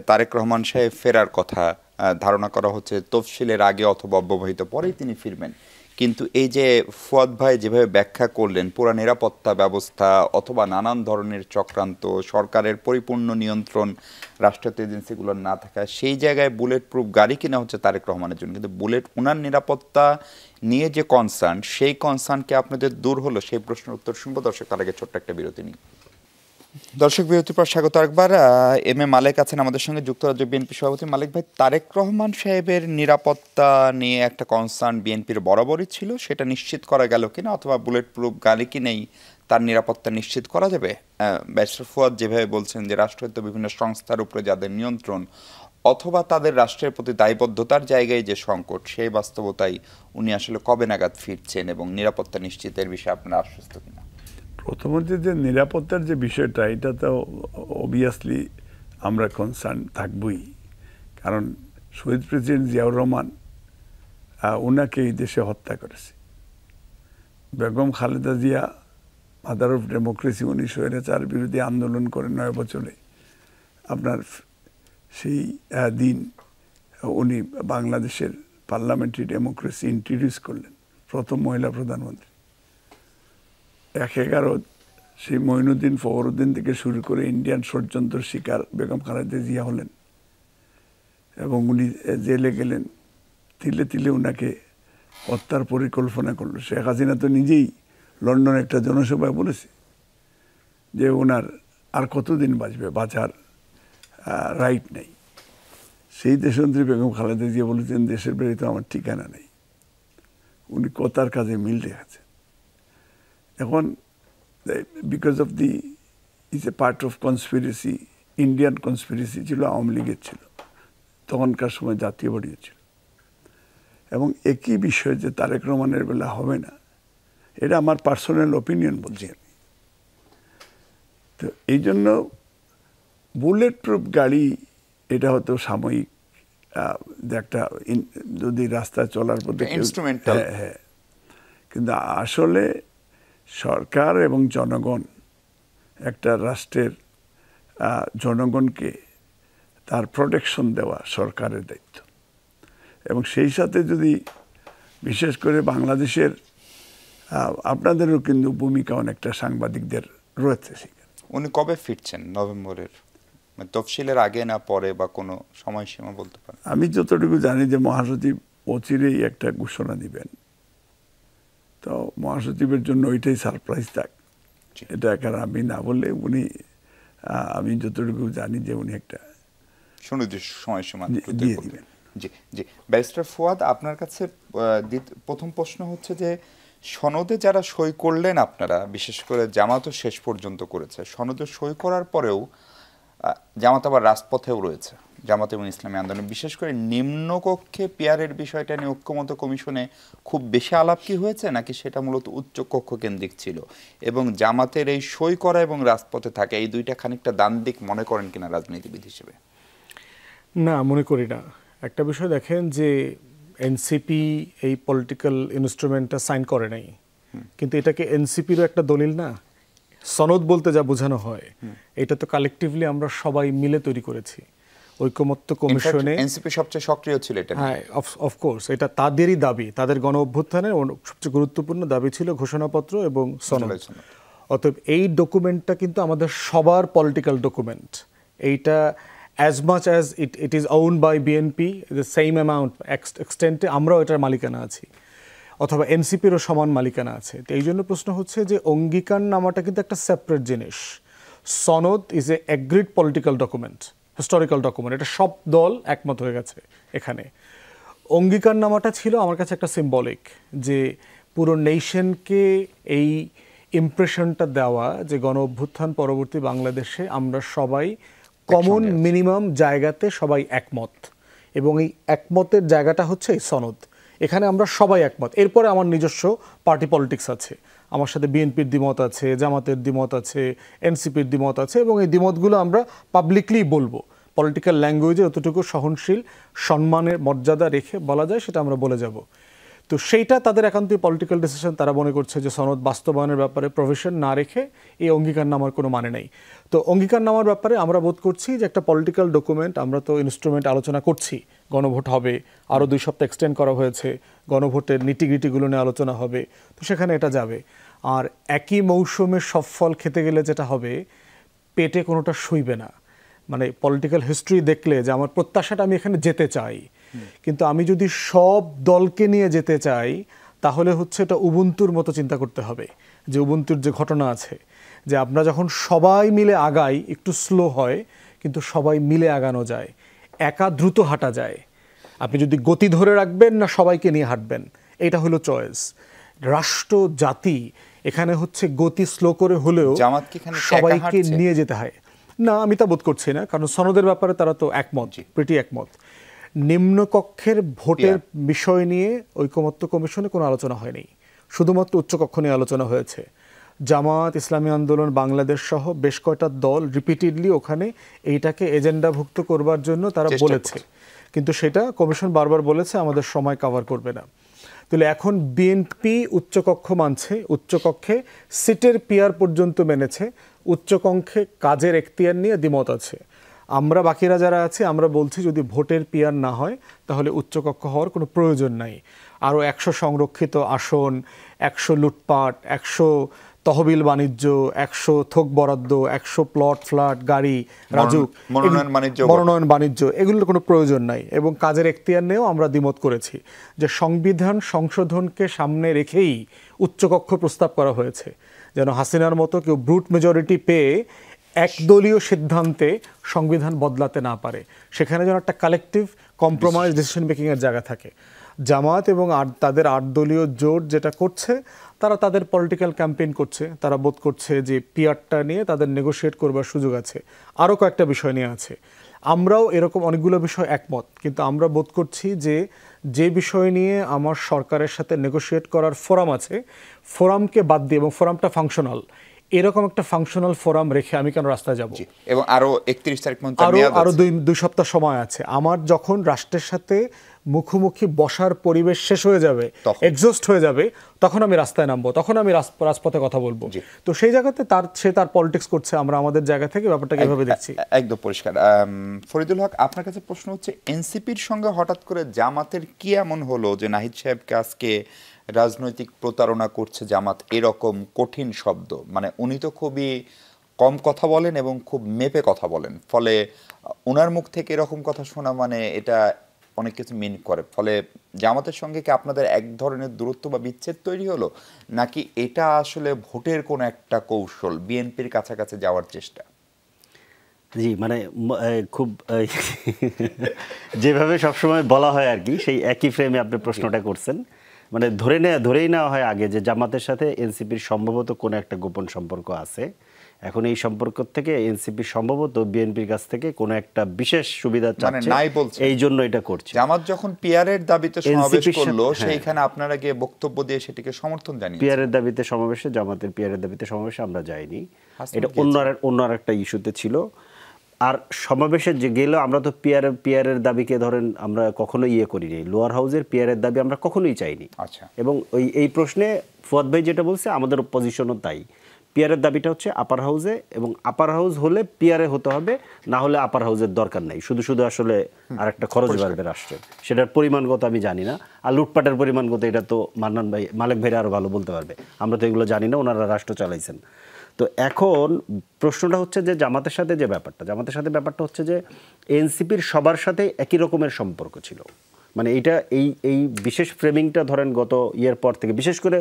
তারেক রহমান সাহেব ফেরার কথা ধারণা করা হচ্ছে তফসিলের আগে অথবা অব্যবহিত পরেই তিনি ফিরবেন, কিন্তু এই যে ফুয়াদ ভাই যেভাবে ব্যাখ্যা করলেন, পুরা নিরাপত্তা ব্যবস্থা অথবা নানান ধরনের চক্রান্ত, সরকারের পরিপূর্ণ নিয়ন্ত্রণ রাষ্ট্রায়ত্ত এজেন্সিগুলোর না থাকা, সেই জায়গায় বুলেট প্রুফ গাড়ি কিনা হচ্ছে তারেক রহমানের জন্য, কিন্তু ওনার নিরাপত্তা নিয়ে যে কনসার্ন, সেই কনসার্নকে আপনাদের দূর হলো, সেই প্রশ্নের উত্তর শুনবো। দর্শক, তার আগে ছোট্ট একটা বিরতি নিই। দর্শক, বিরতির পর স্বাগত আরেকবার। এম এ মালেক আছেন আমাদের সঙ্গে, যুক্তরাজ্য বিএনপি সভাপতি। মালেক ভাই, তারেক রহমান সাহেবের নিরাপত্তা নিয়ে একটা কনসার্ন বিএনপির বরাবরই ছিল, সেটা নিশ্চিত করা গেল কিনা, অথবা বুলেট প্রুফ গাড়ি কিনেই তার নিরাপত্তা নিশ্চিত করা যাবে? ব্যারিস্টার ফুয়াদ যেভাবে বলছেন যে রাষ্ট্রায়ত্ত বিভিন্ন সংস্থার উপরে যাদের নিয়ন্ত্রণ অথবা তাদের রাষ্ট্রের প্রতি দায়বদ্ধতার জায়গায় যে সংকট, সেই বাস্তবতায় উনি আসলে কবে নাগাদ ফিরছেন এবং নিরাপত্তা নিশ্চিতের বিষয়ে আপনারা আশ্বস্ত কিনা? প্রথমত যে নিরাপত্তার যে বিষয়টা, এটা তো অবভিয়াসলি আমরা কনসার্ন থাকবই, কারণ শহীদ প্রেসিডেন্ট জিয়াউর রহমান ওনাকে এই দেশে হত্যা করেছে। Begum Khaleda Zia mother of democracy, উনি স্বৈরাচার বিরোধী আন্দোলন করে 9 বছরে আপনার সেই দিন উনি বাংলাদেশের পার্লামেন্টারি ডেমোক্রেসি ইন্ট্রোডিউস করলেন, প্রথম মহিলা প্রধানমন্ত্রী। 1/11 সেই মঈনুদ্দিন ফখরুদ্দিন থেকে শুরু করে ইন্ডিয়ান ষড়যন্ত্র শিকার বেগম খালেদা জিয়া হলেন এবং উনি জেলে গেলেন, তিলে তিলে উনাকে হত্যার পরিকল্পনা করলো। শেখ হাসিনা তো নিজেই লন্ডনে একটা জনসভায় বলেছে যে ওনার আর কতদিন বাঁচবে, বাঁচার রাইট নেই। সেই দেশনেত্রী বেগম খালেদা জিয়া বলেছেন দেশের বাড়ি তো আমার ঠিকানা নেই। উনি কথার কাজে মিল রেখেছেন। এখন because of the is a part of conspiracy, Indian conspiracy ছিল, আওয়ামী লীগের ছিল, তখনকার সময় জাতীয় পার্টিও ছিল। এবং একই বিষয় যে তারেক রহমানের বেলা হবে না, এটা আমার পার্সোনাল ওপিনিয়ন বলছি আমি। তো এই জন্য বুলেট প্রুফ গাড়ি এটা হয়তো সাময়িক একটা যদি রাস্তায় চলার পথে ইনস্ট্রুমেন্টাল, হ্যাঁ, কিন্তু আসলে সরকার এবং জনগণ, একটা রাষ্ট্রের জনগণকে তার প্রোটেকশন দেওয়া সরকারের দায়িত্ব। এবং সেই সাথে যদি বিশেষ করে বাংলাদেশের আপনাদেরও কিন্তু ভূমিকা অনেকটা সাংবাদিকদের রয়েছে সেখানে। উনি কবে ফিরছেন? নভেম্বরের তফসিলের আগে না পরে, বা কোনো সময়সীমা বলতে পারেন? আমি যতটুকু জানি যে মহাসচিব অচিরেই একটা ঘোষণা দিবেন, তো মহাসচিবের জন্য ওইটাই সারপ্রাইজ থাক। এটা কারণ আমি না বললে উনি, আমি যতটুকু জানি যে উনি একটা সুনির্দিষ্ট সময়সীমা দিয়ে দিবেন। জি জি, ব্যারিস্টার ফুয়াদ, আপনার কাছে প্রথম প্রশ্ন হচ্ছে যে সনদে যারা সই করলেন আপনারা, বিশেষ করে জামাতও শেষ পর্যন্ত করেছে, সনদে সই করার পরেও জামাত আবার রাজপথেও রয়েছে, জামাত এবং ইসলামী আন্দোলন। বিশেষ করে নিম্নকক্ষে পিয়ারের বিষয়টা নিয়ে ঐক্যমত্য কমিশনে খুব বেশি আলাপ কি হয়েছে, নাকি সেটা মূলত উচ্চ কক্ষ কেন্দ্রিক ছিল? এবং জামাতের এই সই করা এবং রাজপথে থাকা, এই দুইটা খানিকটা দ্বান্দ্বিক মনে করেন কিনা রাজনীতিবিদ হিসেবে? না, মনে করি না। একটা বিষয় দেখেন যে এনসিপি এই পলিটিক্যাল ইনস্ট্রুমেন্টটা সাইন করে নাই, কিন্তু এটাকে এনসিপিরও একটা দলিল না? সনদ বলতে যা বোঝানো হয়, এটা তো কালেকটিভলি আমরা সবাই মিলে তৈরি করেছি ঐকমত্য কমিশনে। এনসিপি সবচেয়ে সক্রিয় ছিল এটা। হ্যাঁ, অফকোর্স এটা তাদেরই দাবি, তাদের গণ অভ্যুত্থানের সবচেয়ে গুরুত্বপূর্ণ দাবি ছিল ঘোষণাপত্র এবং সনদ। অতএব এই ডকুমেন্টটা কিন্তু আমাদের সবার পলিটিক্যাল ডকুমেন্ট। এইটা as much as it is owned by BNP, the same amount extent আমরাও এটার মালিকানা আছি, অথবা এনসিপিরও সমান মালিকানা আছে। তো এই জন্য প্রশ্ন হচ্ছে যে অঙ্গীকার নামাটা কিন্তু একটা সেপারেট জিনিস। সনদ is a agreed political document, historical document, এটা সব দল একমত হয়ে গেছে এখানে। অঙ্গীকার নামাটা ছিল আমার কাছে একটা সিম্বলিক, যে পুরো নেশনকে এই ইমপ্রেশনটা দেওয়া যে গণ অভ্যুত্থান পরবর্তী বাংলাদেশে আমরা সবাই কমন মিনিমাম জায়গাতে সবাই একমত, এবং এই একমতের জায়গাটা হচ্ছে এই সনদ। এখানে আমরা সবাই একমত। এরপরে আমার নিজস্ব পার্টি পলিটিক্স আছে, আমার সাথে বিএনপির দ্বিমত আছে, জামাতের দ্বিমত আছে, এনসিপির দ্বিমত আছে, এবং এই দ্বিমতগুলো আমরা পাবলিকলি বলবো। পলিটিক্যাল ল্যাঙ্গুয়েজে যতটুকু সহনশীল, সম্মানের মর্যাদা রেখে বলা যায় সেটা আমরা বলে যাব। তো সেইটা তাদের একান্তই পলিটিক্যাল ডিসিশন। তারা মনে করছে যে সনদ বাস্তবায়নের ব্যাপারে প্রভিশন না রেখে এই অঙ্গীকারনামার কোনো মানে নেই। তো অঙ্গীকারনামার ব্যাপারে আমরা বোধ করছি যে একটা পলিটিক্যাল ডকুমেন্ট, আমরা তো ইনস্ট্রুমেন্ট আলোচনা করছি, গণভোট হবে, আরও 2 সপ্তাহ এক্সটেন্ড করা হয়েছে, গণভোটের নিটিগ্রিটিগুলো নিয়ে আলোচনা হবে, তো সেখানে এটা যাবে। আর একই মৌসুমে সব ফল খেতে গেলে যেটা হবে, পেটে কোনোটা শুইবে না। মানে পলিটিক্যাল হিস্ট্রি দেখলে যে আমার প্রত্যাশাটা আমি এখানে যেতে চাই, কিন্তু আমি যদি সব দলকে নিয়ে যেতে চাই তাহলে হচ্ছে এটা উবুন্তুর মতো চিন্তা করতে হবে। যে উবুন্তুর যে ঘটনা আছে, যে আমরা যখন সবাই মিলে আগাই একটু স্লো হয়, কিন্তু সবাই মিলে আগানো যায়, একা দ্রুত হাঁটা যায়। আপনি যদি গতি ধরে রাখবেন না সবাইকে নিয়ে হাঁটবেন, এটা হলো চয়েস। রাষ্ট্র জাতি এখানে হচ্ছে গতি স্লো করে হলেও সবাইকে নিয়ে যেতে হয় না, আমি তা বোধ করছি না, কারণ সনদের ব্যাপারে তারা তো একমত, প্রিটি একমত। নিম্নকক্ষের ভোটের বিষয় নিয়ে ঐকমত্য কমিশনে কোনো আলোচনা হয়নি, শুধুমাত্র উচ্চকক্ষ নিয়ে আলোচনা হয়েছে। জামাত, ইসলামী আন্দোলন বাংলাদেশ সহ বেশ কয়টা দল রিপিটেডলি ওখানে এইটাকে এজেন্ডাভুক্ত করবার জন্য তারা বলেছে, কিন্তু সেটা কমিশন বারবার বলেছে আমাদের সময় কভার করবে না। তাহলে এখন বিএনপি উচ্চকক্ষ মানছে, উচ্চকক্ষে সিটের পিয়ার পর্যন্ত মেনেছে, উচ্চকক্ষে কাজের এখতিয়ার নিয়ে দ্বিমত আছে। আমরা বাকিরা যারা আছে আমরা বলছি যদি ভোটের পিয়ার না হয় তাহলে উচ্চকক্ষ হওয়ার কোনো প্রয়োজন নাই। আরও 100 সংরক্ষিত আসন, 100 লুটপাট, 100 তহবিল বাণিজ্য, 100 থোক বরাদ্দ, 100 প্লট ফ্ল্যাট গাড়ি রাজুক, মনোনয়ন বাণিজ্য, এগুলোর কোনো প্রয়োজন নাই। এবং কাজের এখতিয়ার নিয়েও আমরা দ্বিমত করেছি যে সংবিধান সংশোধনকে সামনে রেখেই উচ্চকক্ষ প্রস্তাব করা হয়েছে, যেন হাসিনার মতো কেউ ব্রুট মেজরিটি পেয়ে একদলীয় সিদ্ধান্তে সংবিধান বদলাতে না পারে। সেখানে যেন একটা কালেকটিভ কম্প্রোমাইজ ডিসিশন মেকিংয়ের জায়গা থাকে। জামাত এবং তাদের 8 দলীয় জোট যেটা করছে, তারা তাদের পলিটিক্যাল ক্যাম্পেইন করছে, তারা বোধ করছে যে পিআরটা নিয়ে তাদের নেগোশিয়েট করবার সুযোগ আছে। আরও কয়েকটা বিষয় নিয়ে আছে, আমরাও এরকম অনেকগুলো বিষয় একমত, কিন্তু আমরা বোধ করছি যে বিষয় নিয়ে আমার সরকারের সাথে নেগোশিয়েট করার ফোরাম আছে, ফোরামকে বাদ দিয়ে, এবং ফোরামটা ফাংশনাল, এরকম একটা ফাংশনাল ফোরাম রেখে আমি কেন রাস্তায় যাব? এবং আরো 31 তারিখ পর্যন্ত আরো 2 সপ্তাহ সময় আছে। আমার যখন রাষ্ট্রের সাথে মুখোমুখি বসার পরিবেশ শেষ হয়ে যাবে, এক্সস্ট হয়ে যাবে, তখন আমি রাস্তায় নামবো, তখন আমি রাজপথে কথা বলবো। তো সেই জায়গাতে সে তার পলিটিক্স করছে, আমরা আমাদের জায়গা থেকে ব্যাপারটাকে এভাবে দেখছি। একদম পরিষ্কার। ফরিদুল হক, আপনার কাছে প্রশ্ন হচ্ছে, এনসিপির সঙ্গে হঠাৎ করে জামাতের কি এমন হলো যে নাহিদ সাহেবকে আজকে রাজনৈতিক প্রতারণা করছে জামাত, এরকম কঠিন শব্দ? মানে উনি তো খুবই কম কথা বলেন এবং খুব মেপে কথা বলেন, ফলে ওনার মুখ থেকে এরকম কথা শোনা মানে এটা অনেক কিছু মিন করে। ফলে জামাতের সঙ্গে কি আপনাদের এক ধরনের দূরত্ব বা বিচ্ছেদ তৈরি হলো, নাকি এটা আসলে ভোটের কোনো একটা কৌশল, বিএনপির কাছাকাছি যাওয়ার চেষ্টা? জি, মানে খুব যেভাবে সবসময় বলা হয় আর কি, সেই একই ফ্রেমে আপনি প্রশ্নটা করছেন। মানে ধরেই নেওয়া হয় আগে যে জামাতের সাথে এনসিপির সম্ভবত কোনো একটা গোপন সম্পর্ক আছে। এখন এই সম্পর্ক থেকে এনসিপি সম্ভবত বিএনপির কাছ থেকে কোনো একটা বিশেষ সুবিধা চাচ্ছে, এই জন্য এটা করছে। জামাত যখন পিয়ারের দাবিতে সমাবেশ করলো, সেইখানে আপনারা গিয়ে বক্তব্য দিয়ে সেটিকে সমর্থন জানিয়েছেন। পিয়ারের দাবিতে সমাবেশে, জামাতের পিয়ারের দাবিতে সমাবেশে আমরা যাইনি, এটা অন্য আর একটা ইস্যুতে ছিল। আর সমাবেশে যে গেল, আমরা তো পিয়ারের দাবিকে ধরেন আমরা কখনো করিনি, লোয়ার হাউসের পিয়ারের দাবি আমরা কখনোই চাইনি। আচ্ছা। এবং এই প্রশ্নে ফুয়াদ ভাই যেটা বলছে, আমাদের পজিশনও তাই। পিয়ারের দাবিটা হচ্ছে আপার হাউসে, এবং আপার হাউস হলে পিয়ারে হতে হবে, না হলে আপার হাউসের দরকার নাই। শুধু আসলে আর একটা খরচ বাড়বে রাষ্ট্রে, সেটার পরিমাণগত আমি জানি না। আর লুটপাটের পরিমাণগত এটা তো মান্নান ভাই, মালেক ভাইরা আরও ভালো বলতে পারবে, আমরা তো এগুলো জানি না, ওনারা রাষ্ট্র চালাইছেন। তো এখন প্রশ্নটা হচ্ছে যে জামাতের সাথে ব্যাপারটা হচ্ছে যে এনসিপির সবার সাথে একই রকমের সম্পর্ক ছিল। মানে এটা এই বিশেষ ফ্রেমিংটা ধরেন গত ইয়ের পর থেকে, বিশেষ করে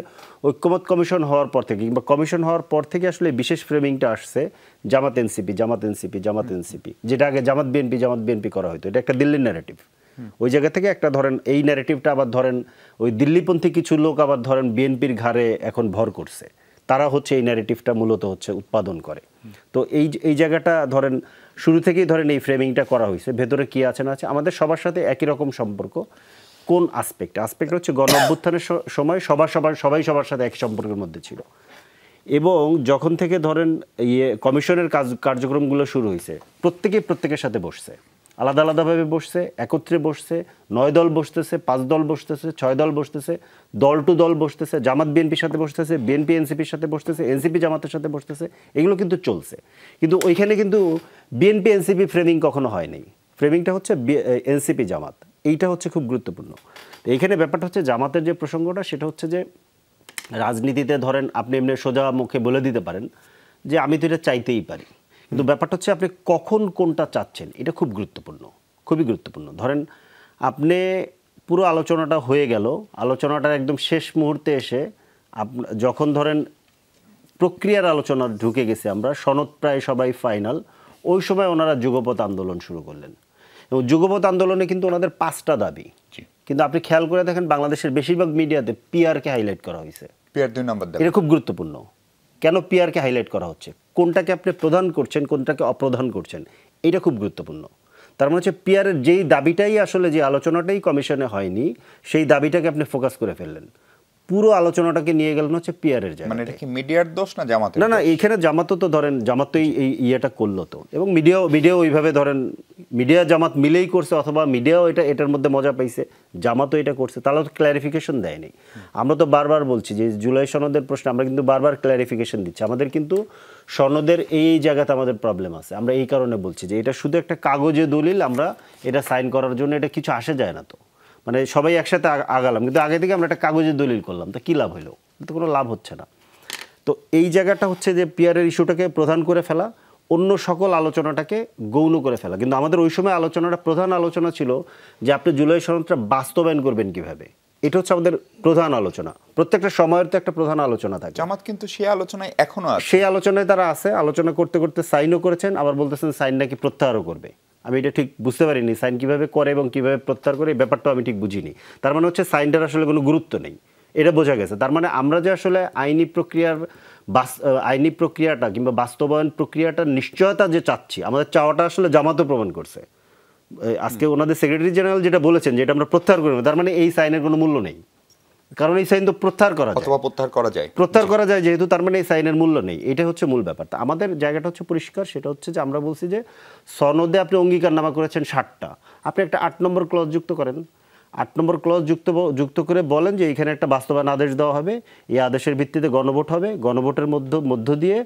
ঐক্যমত কমিশন হওয়ার পর থেকে, কিংবা কমিশন হওয়ার পর থেকে আসলে বিশেষ ফ্রেমিংটা আসছে জামাত এনসিপি, যেটা আগে জামাত বিএনপি করা হতো। এটা একটা দিল্লির ন্যারেটিভ। ওই জায়গা থেকে একটা ধরেন এই ন্যারেটিভটা আবার ধরেন ওই দিল্লিপন্থী কিছু লোক আবার ধরেন বিএনপির ঘাড়ে এখন ভর করছে, তারা হচ্ছে এই ন্যারেটিভটা মূলত হচ্ছে উৎপাদন করে। তো এই জায়গাটা ধরেন শুরু থেকেই ধরেন এই ফ্রেমিংটা করা হয়েছে। ভেতরে কি আছে না আছে, আমাদের সবার সাথে একই রকম সম্পর্ক। কোন আসপেক্ট হচ্ছে গণ অভ্যুত্থানের সময় সবাই সবার সাথে একই সম্পর্কের মধ্যে ছিল। এবং যখন থেকে ধরেন কমিশনের কার্যক্রমগুলো শুরু হয়েছে, প্রত্যেকের সাথে বসছে, আলাদা আলাদাভাবে বসছে, একত্রে বসছে, 9 দল বসতেছে, 5 দল বসতেছে, 6 দল বসতেছে, দল টু দল বসতেছে, জামাত বিএনপির সাথে বসতেছে, বিএনপি এনসিপির সাথে বসতেছে, এনসিপি জামাতের সাথে বসতেছে, এগুলো কিন্তু চলছে। কিন্তু ওইখানে কিন্তু বিএনপি এনসিপি ফ্রেমিং কখনো হয় নাই। ফ্রেমিংটা হচ্ছে এনসিপি জামাত, এইটা হচ্ছে খুব গুরুত্বপূর্ণ। তো এইখানে ব্যাপারটা হচ্ছে জামাতের যে প্রসঙ্গটা, সেটা হচ্ছে যে রাজনীতিতে ধরেন আপনি এমনি সোজা মুখে বলে দিতে পারেন যে আমি তো এটা চাইতেই পারি, কিন্তু ব্যাপারটা হচ্ছে আপনি কখন কোনটা চাচ্ছেন, এটা খুবই গুরুত্বপূর্ণ। ধরেন আপনি পুরো আলোচনাটা হয়ে গেল, আলোচনাটার একদম শেষ মুহূর্তে এসে যখন ধরেন প্রক্রিয়ার আলোচনা ঢুকে গেছে, আমরা সনদ প্রায় সবাই ফাইনাল, ওই সময় ওনারা যুগপৎ আন্দোলন শুরু করলেন। এবং যুগপৎ আন্দোলনে কিন্তু ওনাদের 5টা দাবি, কিন্তু আপনি খেয়াল করে দেখেন বাংলাদেশের বেশিরভাগ মিডিয়াতে পিআরকে হাইলাইট করা হয়েছে। পিআর 2 নম্বর দাবি, এটা খুব গুরুত্বপূর্ণ। কেন পিআরকে হাইলাইট করা হচ্ছে, কোনটাকে আপনি প্রধান করছেন, কোনটাকে অপ্রধান করছেন, এটা খুব গুরুত্বপূর্ণ। তার মানে হচ্ছে পিআরের যেই দাবিটাই আসলে, যে আলোচনাটাই কমিশনে হয়নি, সেই দাবিটাকে আপনি ফোকাস করে ফেললেন, পুরো আলোচনাটাকে নিয়ে গেলেন হচ্ছে পিআরের জায়গায়। মানে এটা কি মিডিয়ার দোষ না জামাতের? না, এইখানে জামাতও তো ধরেন, জামাত তো এই ইয়েটা করলো তো, এবং মিডিয়াও ওইভাবে ধরেন, মিডিয়া জামাত মিলেই করছে, অথবা মিডিয়াও এটার মধ্যে মজা পাইছে, জামাতও এটা করছে, তাহলে তো ক্ল্যারিফিকেশন দেয়নি। আমরা তো বারবার বলছি যে জুলাই সনদের প্রশ্নে আমরা কিন্তু বারবার ক্ল্যারিফিকেশন দিচ্ছি, আমাদের কিন্তু সনদের এই জায়গাতে আমাদের প্রবলেম আছে। আমরা এই কারণে বলছি যে এটা শুধু একটা কাগজে দলিল, আমরা এটা সাইন করার জন্য এটা কিছু আসে যায় না। তো মানে সবাই একসাথে আগালাম, কিন্তু আগে থেকে আমরা একটা কাগজে দলিল করলাম, তো কী লাভ হইলো? তো কোনো লাভ হচ্ছে না। তো তো এই জায়গাটা হচ্ছে যে পিআরের ইস্যুটাকে প্রধান করে ফেলা, অন্য সকল আলোচনাটাকে গৌণ করে ফেলা। কিন্তু আমাদের ওই সময় আলোচনাটা, প্রধান আলোচনা ছিল যে আপনি জুলাই সনদটা বাস্তবায়ন করবেন কিভাবে, এটা হচ্ছে আমাদের প্রধান আলোচনা। প্রত্যেকটা সময়ের তো একটা প্রধান আলোচনা থাকে। জামাত কিন্তু সেই আলোচনায় এখনো আছে, সেই আলোচনায় তারা আছে, আলোচনা করতে করতে সাইনও করেছেন, আবার বলতেছেন সাইন নাকি প্রত্যাহারও করবে। আমি এটা ঠিক বুঝতে পারিনি সাইন কিভাবে করে এবং কিভাবে প্রত্যাহার করে, এই ব্যাপারটাও আমি ঠিক বুঝিনি। তার মানে হচ্ছে সাইনটার আসলে কোনো গুরুত্ব নেই, এটা বোঝা গেছে। তার মানে আমরা যে আসলে আইনি প্রক্রিয়াটা কিংবা বাস্তবায়ন প্রক্রিয়াটার নিশ্চয়তা যে চাচ্ছি, আমাদের চাওয়াটা আসলে জামাতও প্রমাণ করছে। আজকে ওনাদের সেক্রেটারি জেনারেল যেটা বলেছেন যে এটা আমরা প্রত্যাহার করবো, তার মানে এই সাইনের কোনো মূল্য নেই, কারণ এই সাইন তো প্রত্যাহার করা যায়, অথবা প্রত্যাহার করা যায় যেহেতু, তার মানে এই সাইনের মূল্য নেই। এটা হচ্ছে মূল ব্যাপার। আমাদের জায়গাটা হচ্ছে পরিষ্কার, সেটা হচ্ছে যে আমরা বলছি যে সনদে আপনি অঙ্গীকারনামা করেছেন 60টা, আপনি একটা 8 নম্বর ক্লজ যুক্ত করেন। 8 নম্বর ক্লজ যুক্ত করে বলেন যে এখানে একটা বাস্তবায়ন আদেশ দেওয়া হবে, এই আদেশের ভিত্তিতে গণভোট হবে, গণভোটের মধ্য দিয়ে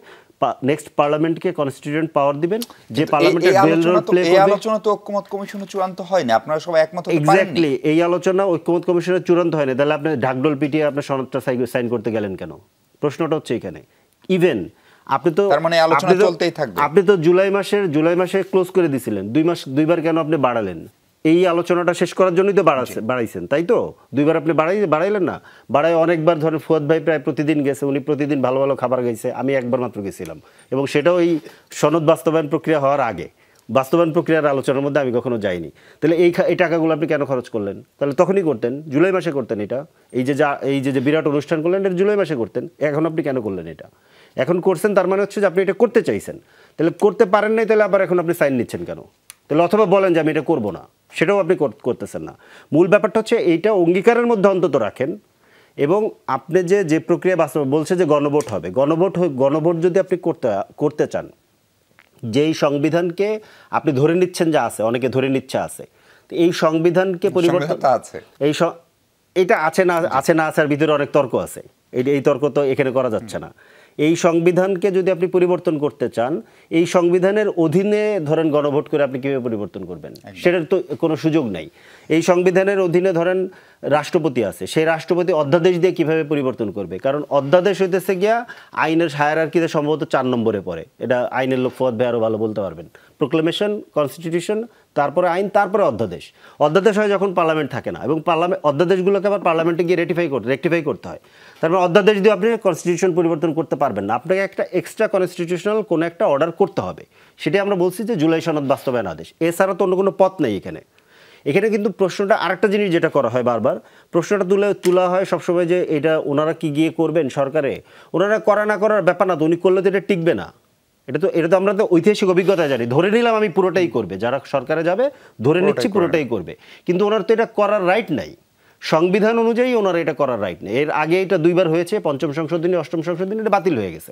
নেক্সট পার্লামেন্টকে কনস্টিটিউয়েন্ট পাওয়ার দিবেন, যে পার্লামেন্টের ডুয়াল রোল প্লে করবে। এই আলোচনা তো ঐক্যমত কমিশনে চূড়ান্ত হয়নি, আপনারা সবাই একমত হতে পারেননি। এক্স্যাক্টলি, এই আলোচনা ঐক্যমত কমিশনে চূড়ান্ত হয়নি, তাহলে আপনি ঢাকঢোল পিটিয়ে আপনার সনদটা সাইন করতে গেলেন কেন? প্রশ্নটা হচ্ছে এখানে। ইভেন আপনি তো, তার মানে আলোচনা চলতেই থাকবে। আপনি তো জুলাই মাসে ক্লোজ করে দিছিলেন, 2 মাস 2বার কেন আপনি বাড়ালেন? এই আলোচনাটা শেষ করার জন্যই তো বাড়াইছেন, তাই তো? 2বার আপনি বাড়াইলেন না? বাড়ায় অনেকবার, ধরেন ফুয়াদ ভাই প্রায় প্রতিদিন গেছে, উনি প্রতিদিন ভালো ভালো খাবার খাইছে, আমি একবার মাত্র গেছিলাম, এবং সেটাও এই সনদ বাস্তবায়ন প্রক্রিয়া হওয়ার আগে। বাস্তবায়ন প্রক্রিয়ার আলোচনার মধ্যে আমি কখনো যাইনি। তাহলে এই টাকাগুলো আপনি কেন খরচ করলেন? তাহলে তখনই করতেন, জুলাই মাসে করতেন এটা। এই যে বিরাট অনুষ্ঠান করলেন, এটা জুলাই মাসে করতেন, এখন আপনি কেন করলেন এটা? এখন করছেন, তার মানে হচ্ছে যে আপনি এটা করতে চাইছেন। তাহলে করতে পারেন নাই, তাহলে আবার এখন আপনি সাইন নিচ্ছেন কেন? তাহলে অথবা বলেন যে আমি এটা করবো না, সেটাও আপনি করতেছেন না। মূল ব্যাপারটা হচ্ছে এইটা অঙ্গীকারের মধ্যে অন্তত রাখেন, এবং আপনি যে প্রক্রিয়া বাস্তব বলছে যে গণভোট হবে, গণভোট যদি আপনি করতে চান, যেই সংবিধানকে আপনি ধরে নিচ্ছেন যা আছে, অনেকে ধরে নিচ্ছে আছে, এই সংবিধানকে পরিবর্তন আছে, এটা আছে না আছে ভিতরে অনেক তর্ক আছে, এই তর্ক তো এখানে করা যাচ্ছে না। এই সংবিধানকে যদি আপনি পরিবর্তন করতে চান, এই সংবিধানের অধীনে ধরেন গণভোট করে আপনি কিভাবে পরিবর্তন করবেন? সেটার তো কোনো সুযোগ নাই। এই সংবিধানের অধীনে ধরেন রাষ্ট্রপতি আছে, সেই রাষ্ট্রপতি অধ্যাদেশ দিয়ে কিভাবে পরিবর্তন করবে? কারণ অধ্যাদেশ হইতেছে গিয়া আইনের হায়ারার্কিতে সম্ভবত 4 নম্বরে পড়ে, এটা আইনের লোক ফুয়াদ ভাই আরও ভালো বলতে পারবেন। প্রোক্লেমেশন, কনস্টিটিউশন, তারপরে আইন, তারপরে অধ্যাদেশ। অধ্যাদেশ হয় যখন পার্লামেন্ট থাকে না, এবং অধ্যাদেশগুলোকে আবার পার্লামেন্টে গিয়ে রেকটিফাই করতে হয়। তারপর অধ্যাদেশ দিয়ে আপনি কনস্টিটিউশন পরিবর্তন করতে পারবেন না, আপনাকে একটা এক্সট্রা কনস্টিটিউশনাল কোনো একটা অর্ডার করতে হবে। সেটাই আমরা বলছি যে জুলাই সনদ বাস্তবায়ন আদেশ, এছাড়া তো অন্য কোনো পথ নেই এখানে। কিন্তু প্রশ্নটা আরেকটা জিনিস যেটা করা হয় বারবার, প্রশ্নটা তোলা হয় সবসময় যে এটা ওনারা কি গিয়ে করবেন সরকারে? ওনারা করা না করার ব্যাপার না তো, উনি করলে তো এটা টিকবে না। এটা তো আমরা তো ঐতিহাসিক অভিজ্ঞতা জানি, ধরে নিলাম আমি পুরোটাই করবে, যারা সরকারে যাবে ধরে নিচ্ছি পুরোটাই করবে, কিন্তু ওনার তো এটা করার রাইট নাই। সংবিধান অনুযায়ী ওনারা এটা করার রাইট নেই। এর আগে এটা 2বার হয়েছে, 5ম সংশোধনী, 8ম সংশোধনী, এটা বাতিল হয়ে গেছে।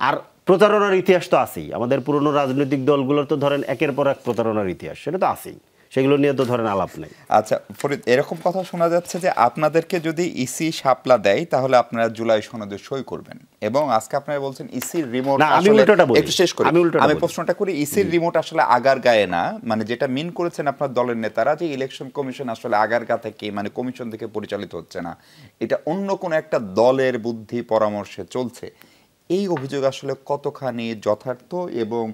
আর প্রতারণার ইতিহাস তো আছেই, আমাদের পুরনো রাজনৈতিক দলগুলোর তো ধরেন একের পর এক প্রতারণার ইতিহাস, সেটা তো আছেই, সেগুলো নিয়ে তো ধরেন আলাপ নেই। আচ্ছা ফরিদ, এরকম কথা শোনা যাচ্ছে যে আপনাদেরকে যদি ইসি শাপলা দেয় তাহলে আপনারা জুলাই সনদে সই করবেন, এবং আজকে আপনারা বলছেন ইসির রিমোট। আমি উল্টোটা বলি, একটু শেষ করি, আমি প্রশ্নটা করি, ইসির রিমোট আসলে আগার গায়ে না, মানে যেটা মিন করেছেন আপনার দলের নেতারা যে ইলেকশন কমিশন আসলে আগার গা থেকে, মানে কমিশন থেকে পরিচালিত হচ্ছে না, এটা অন্য কোনো একটা দলের বুদ্ধি পরামর্শে চলছে, এই অভিযোগ আসলে কতখানি যথার্থ, এবং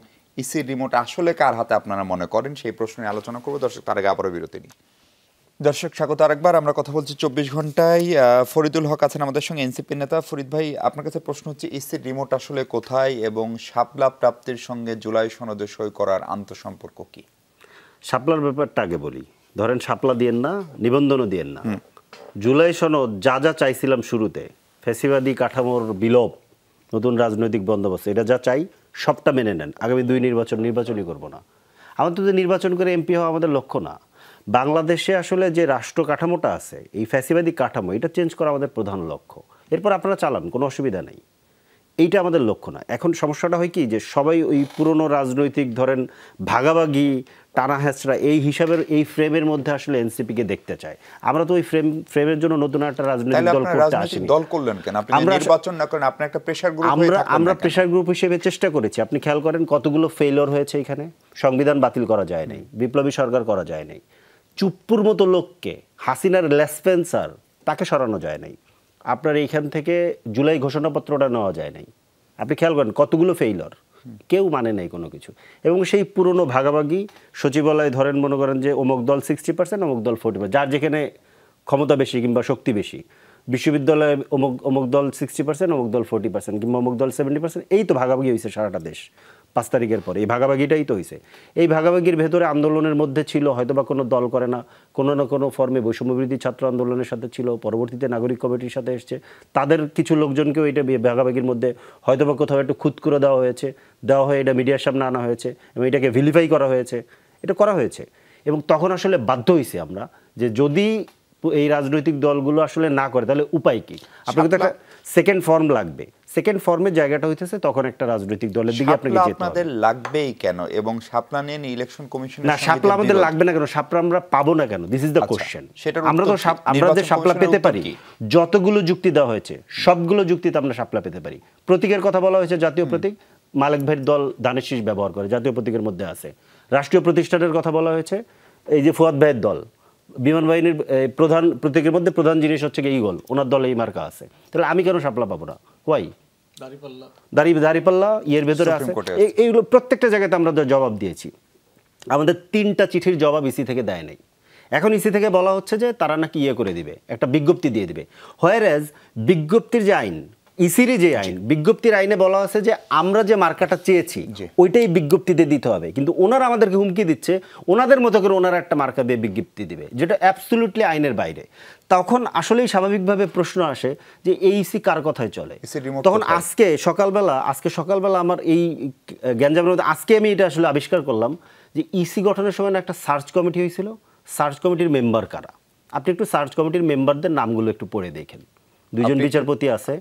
ইসির রিমোট আসলে কার হাতে আপনারা মনে করেন, সেই প্রশ্ন নিয়ে আলোচনা করবো। দর্শক, তার আগে আবারও বিরতি নিই। দর্শক স্বাগত আরেকবার, আমরা কথা বলছি 24 ঘন্টায়। ফরিদুল হক আছেন আমাদের সঙ্গে, এনসিপি নেতা। ফরিদ ভাই, আপনার কাছে প্রশ্ন হচ্ছে ইসির রিমোট আসলে কোথায়, এবং শাপলা প্রাপ্তির সঙ্গে জুলাই সনদে সই করার আন্তঃসম্পর্ক কি? শাপলার ব্যাপারটা আগে বলি। ধরেন শাপলা দিয়েন না, নিবন্ধনও দিয়েন না, জুলাই সনদ যা চাইছিলাম শুরুতে, ফ্যাসিবাদী কাঠামোর বিলোপ, নতুন রাজনৈতিক বন্দোবস্ত, এটা যা চাই সবটা মেনে নেন। আগামী 2 নির্বাচনই করব না। আমাদের তো নির্বাচন করে এমপি হওয়া আমাদের লক্ষ্য না। বাংলাদেশে আসলে যে রাষ্ট্র কাঠামোটা আছে, এই ফ্যাসিবাদী কাঠামো, এটা চেঞ্জ করা আমাদের প্রধান লক্ষ্য। এরপর আপনারা চালান, কোনো অসুবিধা নেই, এইটা আমাদের লক্ষ্য না। এখন সমস্যাটা হয় কি, যে সবাই ওই পুরনো রাজনৈতিক ধরেন ভাগাভাগি, টানা হেঁচড়া, এই হিসাবের এই ফ্রেমের মধ্যে আসলে এনসিপিকে দেখতে চায়। আমরা তো ওই ফ্রেমের জন্য নতুন একটা রাজনৈতিক দল করতে আসিনি। দল করলেন কেন? আপনি নির্বাচন না করেন, আপনি একটা প্রেসার গ্রুপ। আমরা প্রেসার গ্রুপ হিসেবে চেষ্টা করেছি। আপনি খেয়াল করেন কতগুলো ফেইলিওর হয়েছে এখানে। সংবিধান বাতিল করা যায় নাই, বিপ্লবী সরকার করা যায় নাই, চুপ্পুর মতো লোককে, হাসিনার লেসপেন্সার, তাকে সরানো যায় নাই, আপনার এইখান থেকে জুলাই ঘোষণাপত্রটা নেওয়া যায় নাই, আপনি খেয়াল করেন কতগুলো ফেইলর, কেউ মানে নাই কোনো কিছু। এবং সেই পুরনো ভাগাভাগি সচিবালয় ধরেন মনে করেন যে অমুক দল 60%, অমুক দল 40%, যার যেখানে ক্ষমতা বেশি কিংবা শক্তি বেশি। বিশ্ববিদ্যালয়ে অমুক দল 60%, অমুক দল 40% কিংবা অমুক দল 70%, এই তো ভাগাভাগি হয়েছে সারাটা দেশ 5 তারিখের পরে। এই ভাগাভাগিটাই তো হয়েছে। এই ভাগাভাগির ভেতরে আন্দোলনের মধ্যে ছিল হয়তো বা কোনো দল করে না, কোনো না কোনো ফর্মে বৈষম্যবিরোধী ছাত্র আন্দোলনের সাথে ছিল, পরবর্তীতে নাগরিক কমিটির সাথে এসছে, তাদের কিছু লোকজনকেও এটা ভাগাভাগির মধ্যে হয়তো বা কোথাও একটু খুঁত করে দেওয়া হয়ে এটা মিডিয়ার সামনে আনা হয়েছে এবং এটাকে ভিলিফাই করা হয়েছে, এটা করা হয়েছে। এবং তখন আসলে বাধ্য হয়েছি আমরা যে যদি এই রাজনৈতিক দলগুলো আসলে না করে তাহলে উপায় কি? আপনাকে তো একটা সেকেন্ড ফর্ম লাগবে। সেকেন্ড ফর্মের জায়গাটা হইতেছে তখন একটা রাজনৈতিক দলের দিকে আপনাকে যেতে হবে। আপনাদের লাগবেই কেন? এবং শাপলা নিয়ে ইলেকশন কমিশন না, শাপলা আমাদের লাগবে না কেন? শাপলা আমরা পাবো না কেন? This is the question. আমরা যে শাপলা পেতে পারি, যতগুলো যুক্তি দেওয়া হয়েছে সবগুলো যুক্তিতে আমরা শাপলা পেতে পারি। প্রতীকের কথা বলা হয়েছে, জাতীয় প্রতীক মালেক ভাইয়ের দল ধানের শীষ ব্যবহার করে, জাতীয় প্রতীকের মধ্যে আছে। রাষ্ট্রীয় প্রতিষ্ঠানের কথা বলা হয়েছে, এই যে ফুয়াদ ভাইয়ের দল, বিমান বাহিনীর প্রধান প্রতীকের মধ্যে প্রধান জিনিস হচ্ছে ঈগল, ওনার দলে এই মার্কা আছে। তাহলে আমি কেন শাপলা পাবো না? ওয়াই? দাড়িপাল্লা ইয়ের ভেতরে আছে। এইগুলো প্রত্যেকটা জায়গাতে আমরা জবাব দিয়েছি। আমাদের 3টা চিঠির জবাব ইসি থেকে দেয় নাই। এখন ইসি থেকে বলা হচ্ছে যে তারা নাকি ইয়ে করে দিবে, একটা বিজ্ঞপ্তি দিয়ে দিবে। হোয়ারএজ বিজ্ঞপ্তির যে আইন, ইসির যে আইন, বিজ্ঞপ্তির আইনে বলা আছে যে আমরা যে মার্কাটা চেয়েছি ওইটাই বিজ্ঞপ্তিতে দিতে হবে, কিন্তু ওনারা আমাদেরকে হুমকি দিচ্ছে ওনাদের মতো করে ওনারা একটা মার্কা দিয়ে বিজ্ঞপ্তি দিবে, যেটা অ্যাবসলিউটলি আইনের বাইরে। তখন আসলেই স্বাভাবিকভাবে প্রশ্ন আসে যে এই ইসি কার কথায় চলে? তখন আজকে সকালবেলা আমার এই গ্যাঞ্জামের মধ্যে আজকে আমি এটা আসলে আবিষ্কার করলাম যে ইসি গঠনের সময় একটা সার্চ কমিটি হয়েছিল। সার্চ কমিটির মেম্বার কারা? আপনি একটু সার্চ কমিটির মেম্বারদের নামগুলো একটু পড়ে দেখেন। 2 জন বিচারপতি আছে,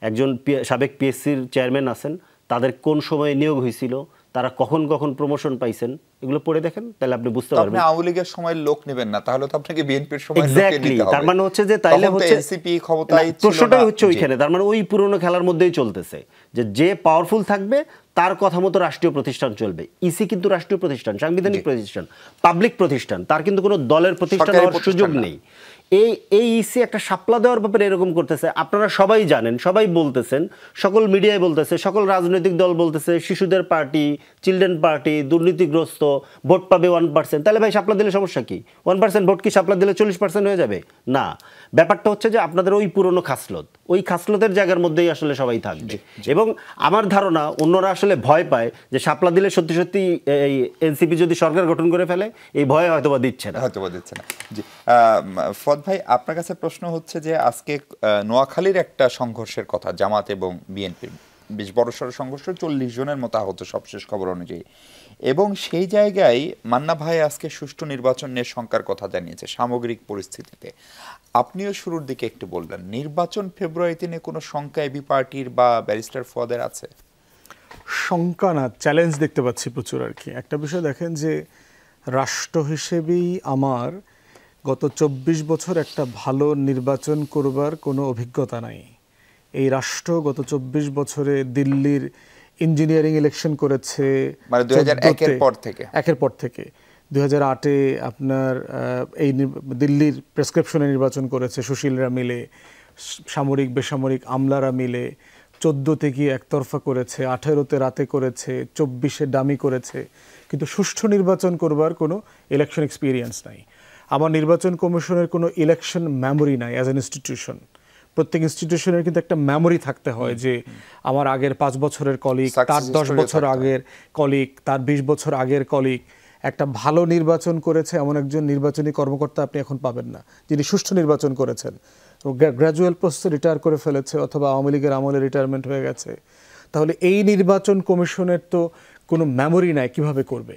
একজন সাবেক পিএসসির চেয়ারম্যান আছেন, তাদের কোন সময়ে নিয়োগ হয়েছিল, তারা কখন কখন প্রমোশন পাইছেন, এগুলো পড়ে দেখেন, তাহলে আপনি বুঝতে পারবেন। আপনি আওয়ামী লীগের সময় লোক নেবেন না, তাহলে তো আপনাকে বিএনপির সময় লোক নিতে হবে। তার মানে হচ্ছে যে তাইলে হচ্ছে এনসিপি ক্ষমতায় ছিল না, প্রশ্নটাই হচ্ছে ওইখানে। তার মানে ওই পুরনো খেলার মধ্যেই চলতেছে যে পাওয়ারফুল থাকবে তার কথা মতো রাষ্ট্রীয় প্রতিষ্ঠান চলবে। ইসি কিন্তু রাষ্ট্রীয় প্রতিষ্ঠান, সাংবিধানিক প্রতিষ্ঠান, পাবলিক প্রতিষ্ঠান, তার কিন্তু কোনো দলের প্রতিষ্ঠান হওয়ার সুযোগ নেই। এই ইসি একটা শাপলা দেওয়ার ব্যাপারে এরকম করতেছে। আপনারা সবাই জানেন, সবাই বলতেছেন, সকল মিডিয়ায় বলতেছে, সকল রাজনৈতিক দল বলতেছে শিশুদের পার্টি, চিলড্রেন পার্টি, দুর্নীতিগ্রস্ত, ভোট পাবে 1%। তাহলে ভাই শাপলা দিলে সমস্যা কি? 1% ভোট কি শাপলা দিলে 40% হয়ে যাবে? না, ব্যাপারটা হচ্ছে যে আপনাদের ওই পুরনো খাসলত, ওই খাসলতের জায়গার মধ্যেই আসলে সবাই থাকবে। এবং আমার ধারণা অন্যরা আসলে ভয় পায় যে শাপলা দিলে সত্যি সত্যি এই এনসিপি যদি সরকার গঠন করে ফেলে, এই ভয় হয়তোবা দিচ্ছে না। জি ফদ ভাই, আপনার কাছে প্রশ্ন হচ্ছে যে আজকে নোয়াখালীর একটা সংঘর্ষের কথা, জামাত এবং বিএনপির বেশ বড়সড় সংঘর্ষ, 40 জনের মতো আহত সবশেষ খবর অনুযায়ী। এবং সেই জায়গায় মান্না ভাই আজকে সুষ্ঠু নির্বাচন নিয়ে শঙ্কার কথা জানিয়েছে সামগ্রিক পরিস্থিতিতে। আপনিও শুরুর দিকে একটু বললেন, নির্বাচন ফেব্রুয়ারিতে নিয়ে কোনো শঙ্কা এবি পার্টির বা ব্যারিস্টার ফুয়াদের আছে? শঙ্কা না, চ্যালেঞ্জ দেখতে পাচ্ছি প্রচুর আর কি। একটা বিষয় দেখেন যে রাষ্ট্র হিসেবেই আমার গত 24 বছর একটা ভালো নির্বাচন করবার কোনো অভিজ্ঞতা নাই। এই রাষ্ট্র গত 24 বছরে দিল্লির ইঞ্জিনিয়ারিং ইলেকশন করেছে, মানে 2001 এর পর থেকে 2008-এ আপনার এই দিল্লির প্রেসক্রিপশনে নির্বাচন করেছে সুশীলরা মিলে, সামরিক বেসামরিক আমলারা মিলে। 14-তে গিয়ে একতরফা করেছে, 18-তে রাতে করেছে, 24-এ ডামি করেছে, কিন্তু সুষ্ঠু নির্বাচন করবার কোনো ইলেকশন এক্সপিরিয়েন্স নাই। আমার নির্বাচন কমিশনের কোনো ইলেকশন মেমোরি নাই অ্যাজ অ্যান ইনস্টিটিউশন। প্রত্যেক ইনস্টিটিউশনের কিন্তু একটা মেমোরি থাকতে হয় যে আমার আগের 5 বছরের কলিগ, তার 10 বছর আগের কলিগ, তার 20 বছর আগের কলিগ। একটা ভালো নির্বাচন করেছে এমন একজন নির্বাচনী কর্মকর্তা আপনি এখন পাবেন না যিনি সুষ্ঠু নির্বাচন করেছেন। গ্র্যাজুয়াল প্রসেসে রিটায়ার করে ফেলেছে অথবা আওয়ামী লীগের আমলে রিটায়ারমেন্ট হয়ে গেছে। তাহলে এই নির্বাচন কমিশনের তো কোনো মেমোরি নাই, কিভাবে করবে?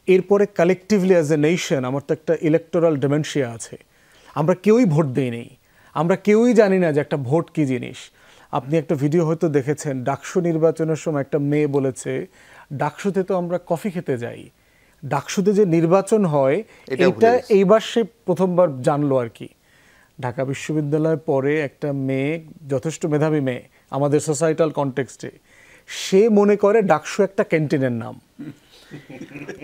এরপরে কালেকটিভলি অ্যাজ এ নেশন আমার তো একটা ইলেকটোরাল ডিমেনশিয়া আছে। আমরা কেউই ভোট দিই নেই, আমরা কেউই জানি না যে একটা ভোট কী জিনিস। আপনি একটা ভিডিও হয়তো দেখেছেন, ডাকসু নির্বাচনের সময় একটা মেয়ে বলেছে ডাকসুতে তো আমরা কফি খেতে যাই, ডাকসুতে যে নির্বাচন হয় এটা এইবার সে প্রথমবার জানলো আর কি। ঢাকা বিশ্ববিদ্যালয়ের পরে একটা মেয়ে, যথেষ্ট মেধাবী মেয়ে আমাদের সোসাইটাল কনটেক্সটে, সে মনে করে ডাকসু একটা ক্যান্টিনের নাম।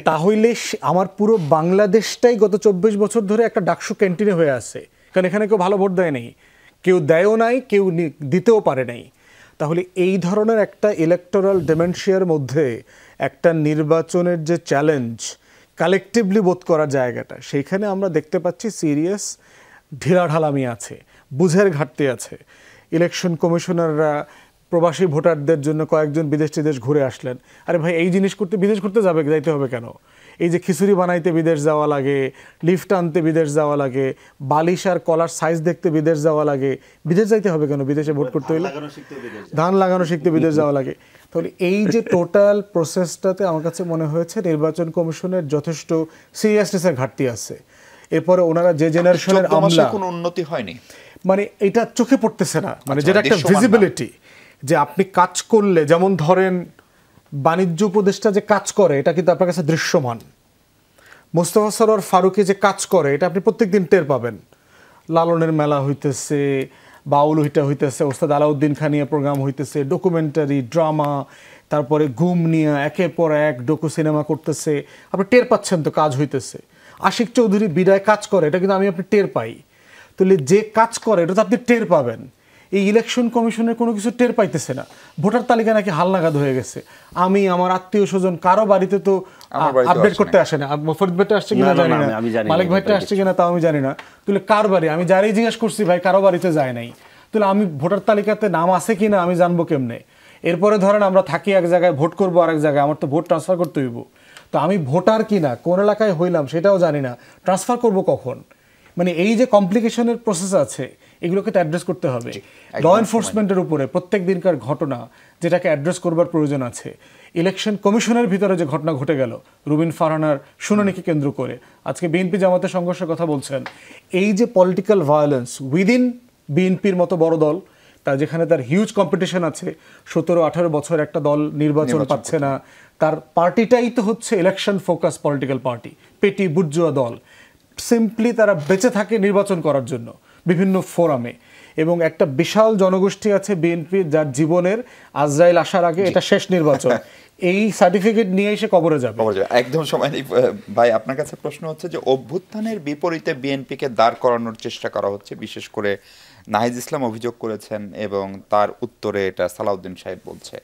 তাহলে আমার পুরো বাংলাদেশটাই গত 24 বছর ধরে একটা ডাকসু ক্যান্টিনে হয়ে আছে, কারণ এখানে কেউ ভালো ভোট দেয় নাই, কেউ দেয়ও নাই, কেউ দিতেও পারে নাই। তাহলে এই ধরনের একটা ইলেকটোরাল ডিমেনশিয়ার মধ্যে একটা নির্বাচনের যে চ্যালেঞ্জ কালেকটিভলি বোধ করার জায়গাটা, সেইখানে আমরা দেখতে পাচ্ছি সিরিয়াস ঢিলাঢালামি আছে, বুঝের ঘাটতি আছে। ইলেকশন কমিশনাররা প্রবাসী ভোটারদের জন্য কয়েকজন বিদেশ ঘুরে আসলেন। আরে ভাই, এই জিনিস করতে বিদেশ করতে যাইতে হবে কেন? এই যে খিচুড়ি বানাইতে বিদেশ যাওয়া লাগে, লিফট আনতে বিদেশ যাওয়া লাগে, বালিশ আর কলার সাইজ দেখতে বিদেশ যাওয়া লাগে, বিদেশ যাইতে হবে কেন? বিদেশে ভোট করতে হলে ধান লাগানো শিখতে বিদেশ যাওয়া লাগে। তাহলে এই যে টোটাল প্রসেসটাতে আমার কাছে মনে হয়েছে নির্বাচন কমিশনের যথেষ্ট সিরিয়াসনেসের ঘাটতি আছে। এরপরে ওনারা যে জেনারেশনের আমলা, কোনো উন্নতি হয়নি, মানে এটা চোখে পড়তেছে না, মানে যেটা একটা ভিজিবিলিটি, যে আপনি কাজ করলে, যেমন ধরেন বাণিজ্য উপদেষ্টা যে কাজ করে এটা কিন্তু আপনার কাছে দৃশ্যমান। মোস্তফা সরোয়ার ফারুকী যে কাজ করে এটা আপনি প্রত্যেকদিন টের পাবেন। লালনের মেলা হইতেছে, বাউল হইতেছে, ওস্তাদ আলাউদ্দিন খান নিয়ে প্রোগ্রাম হইতেছে, ডকুমেন্টারি, ড্রামা, তারপরে ঘুম নিয়ে একের পর এক ডকু সিনেমা করতেছে, আপনি টের পাচ্ছেন তো কাজ হইতেছে। আশিক চৌধুরী বিদায় কাজ করে, এটা কিন্তু আপনি টের পাই। তাহলে যে কাজ করে এটা তো আপনি টের পাবেন। এই ইলেকশন কমিশনের কোনো কিছু টের পাইতেছে না। ভোটার তালিকা নাকি হালনাগাদ হয়ে গেছে। আমি আমার আত্মীয় স্বজন কারো বাড়িতে তো আপডেট করতে আসে না। ফরিদ ভাইটা আসছে কিনা জানি না, মালিক ভাইটা আসছে কিনা তাও আমি জানি না। তাহলে কার বাড়ি, আমি যারাই জিজ্ঞেস করছি ভাই কারো বাড়িতে যায় নাই, তাহলে আমি ভোটার তালিকাতে নাম আছে কিনা আমি জানবো কেমনে? এরপরে ধরেন আমরা থাকি এক জায়গায়, ভোট করবো আরেক জায়গায়, আমার তো ভোট ট্রান্সফার করতে হইব, তো আমি ভোটার কিনা, কোন এলাকায় হইলাম সেটাও জানি না, ট্রান্সফার করব কখন? মানে এই যে কমপ্লিকেশনের প্রসেস আছে, এগুলোকে তো অ্যাড্রেস করতে হবে। ল এনফোর্সমেন্টের উপরে প্রত্যেক দিনকার ঘটনা যেটাকে অ্যাড্রেস করবার প্রয়োজন আছে। ইলেকশন কমিশনের ভিতরে যে ঘটনা ঘটে গেল রুবিন ফারহানার শুনানিকে কেন্দ্র করে, আজকে বিএনপি জামাতের সংঘর্ষের কথা বলছেন, এই যে পলিটিক্যাল ভায়োলেন্স উইদিন বিএনপির মতো বড় দল, তা যেখানে তার হিউজ কম্পিটিশন আছে, 17-18 বছর একটা দল নির্বাচন পাচ্ছে না, তার পার্টিটাই তো হচ্ছে ইলেকশন ফোকাস পলিটিক্যাল পার্টি, পেটি বুর্জুয়া দল, সিম্পলি তারা বেঁচে থাকে নির্বাচন করার জন্য বিভিন্ন ফোরামে। এবং একটা বিশাল জনগোষ্ঠী আছে বিএনপি যার জীবনের আজরাইল আসার আগে এটা শেষ নির্বাচন, এই সার্টিফিকেট নিয়ে এসে কবরে যাবে। একদম সময় নেই ভাই। আপনার কাছে প্রশ্ন হচ্ছে যে অভ্যুত্থানের বিপরীতে বিএনপিকে দাঁড় করানোর চেষ্টা করা হচ্ছে, বিশেষ করে নাহিদ ইসলাম অভিযোগ করেছেন এবং তার উত্তরে এটা সালাউদ্দিন সাহেব বলছে।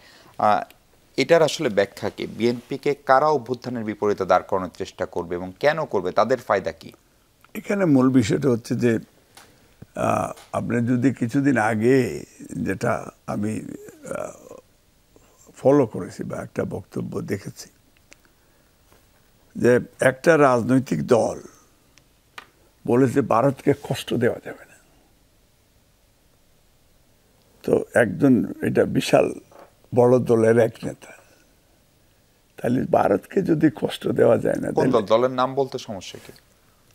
এটার আসলে ব্যাখ্যা কি? বিএনপিকে কারা অভ্যুত্থানের বিপরীতে দাঁড় করানোর চেষ্টা করবে এবং কেন করবে? তাদের ফায়দা কি? এখানে মূল বিষয়টা হচ্ছে যে আপনি যদি কিছুদিন আগে, যেটা আমি ফলো করেছি বা একটা বক্তব্য দেখেছি, যে একটা রাজনৈতিক দল বলেছে ভারতকে কষ্ট দেওয়া যাবে না, তো একজন এটা বিশাল বড় দলের এক নেতা, তাহলে ভারতকে যদি কষ্ট দেওয়া যায় না, দলের নাম বলতে সমস্যা কি?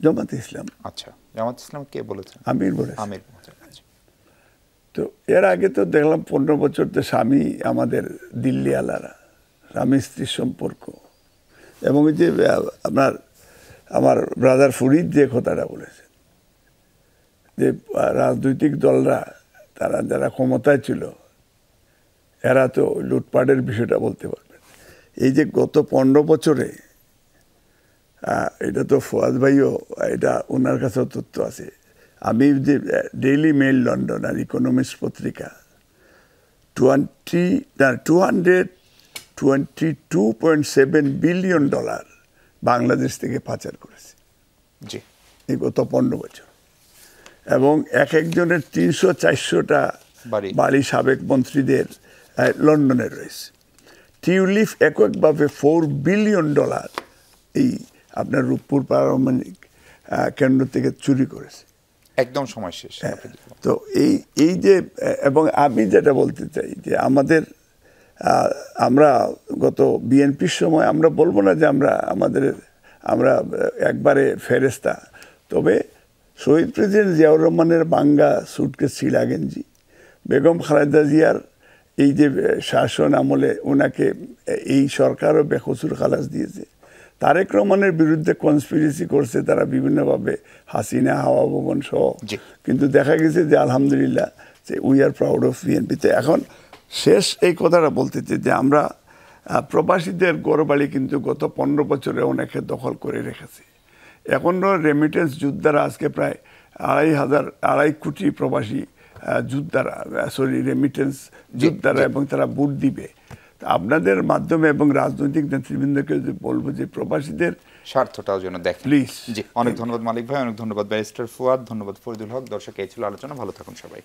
জামাত ইসলাম। আচ্ছা, জামাত ইসলাম কে বলেছেন? আমির বলেছেন। আমির। তো এর আগে তো দেখলাম 15 বছর তো স্বামী আমাদের দিল্লি আলারা, স্বামী স্ত্রীর সম্পর্ক, এবং যে আমার ব্রাদার ফরিদ যে কথাটা বলেছেন যে রাজনৈতিক দলরা, তারা যারা ক্ষমতায় ছিল এরা তো লুটপাটের বিষয়টা বলতে পারবেন। এই যে গত 15 বছরে, এটা তো ফুয়াদ ভাইও, এটা ওনার কাছেও তথ্য আছে, আমি যে ডেইলি মেইল লন্ডন আর ইকোনমিক্স পত্রিকা $222.7 বিলিয়ন বাংলাদেশ থেকে পাচার করেছে এই গত 15 বছর, এবং একজনের 300-400টা বাড়ি সাবেক মন্ত্রীদের লন্ডনে রয়েছে। টিউলিপ এককভাবে $4 বিলিয়ন এই আপনার রূপপুর পারমাণবিক কেন্দ্র থেকে চুরি করেছে। একদম সময় শেষ। তো এই যে, এবং আমি যেটা বলতে চাই যে আমরা গত বিএনপির সময়, আমরা বলবো না যে আমরা একবারে ফেরেস্তা, তবে শহীদ প্রেসিডেন্ট জিয়াউর রহমানের বাঙ্গা সুটকেস ছিঁড়া গেঞ্জি, বেগম খালেদা জিয়ার এই যে শাসন আমলে ওনাকে এই সরকারও বেকসুর খালাস দিয়েছে, তারেক রহমানের বিরুদ্ধে কনস্পিরেসি করছে তারা বিভিন্নভাবে, হাসিনা, হাওয়া ভবন সহ, কিন্তু দেখা গেছে যে আলহামদুলিল্লাহ যে উই আর প্রাউড অফ বিএনপিতে। এখন শেষ এই কথাটা বলতে চাই যে আমরা প্রবাসীদের গড়বাড়ি কিন্তু গত 15 বছরে অনেকে দখল করে রেখেছে। এখনও রেমিটেন্স যোদ্ধারা আজকে প্রায় 2.5 কোটি প্রবাসী যোদ্ধারা, রেমিটেন্স যোদ্ধারা, এবং তারা ভোট দিবে। আপনাদের মাধ্যমে এবং রাজনৈতিক নেতৃবৃন্দকে বলবো যে প্রবাসীদের স্বার্থটাও যেন দেখেন প্লিজ। জি, অনেক ধন্যবাদ মালিক ভাই, অনেক ধন্যবাদ ব্যারিস্টার ফুয়াদ, ধন্যবাদ ফরিদুল হক। দর্শক, এই ছিল আলোচনা। ভালো থাকুন সবাই।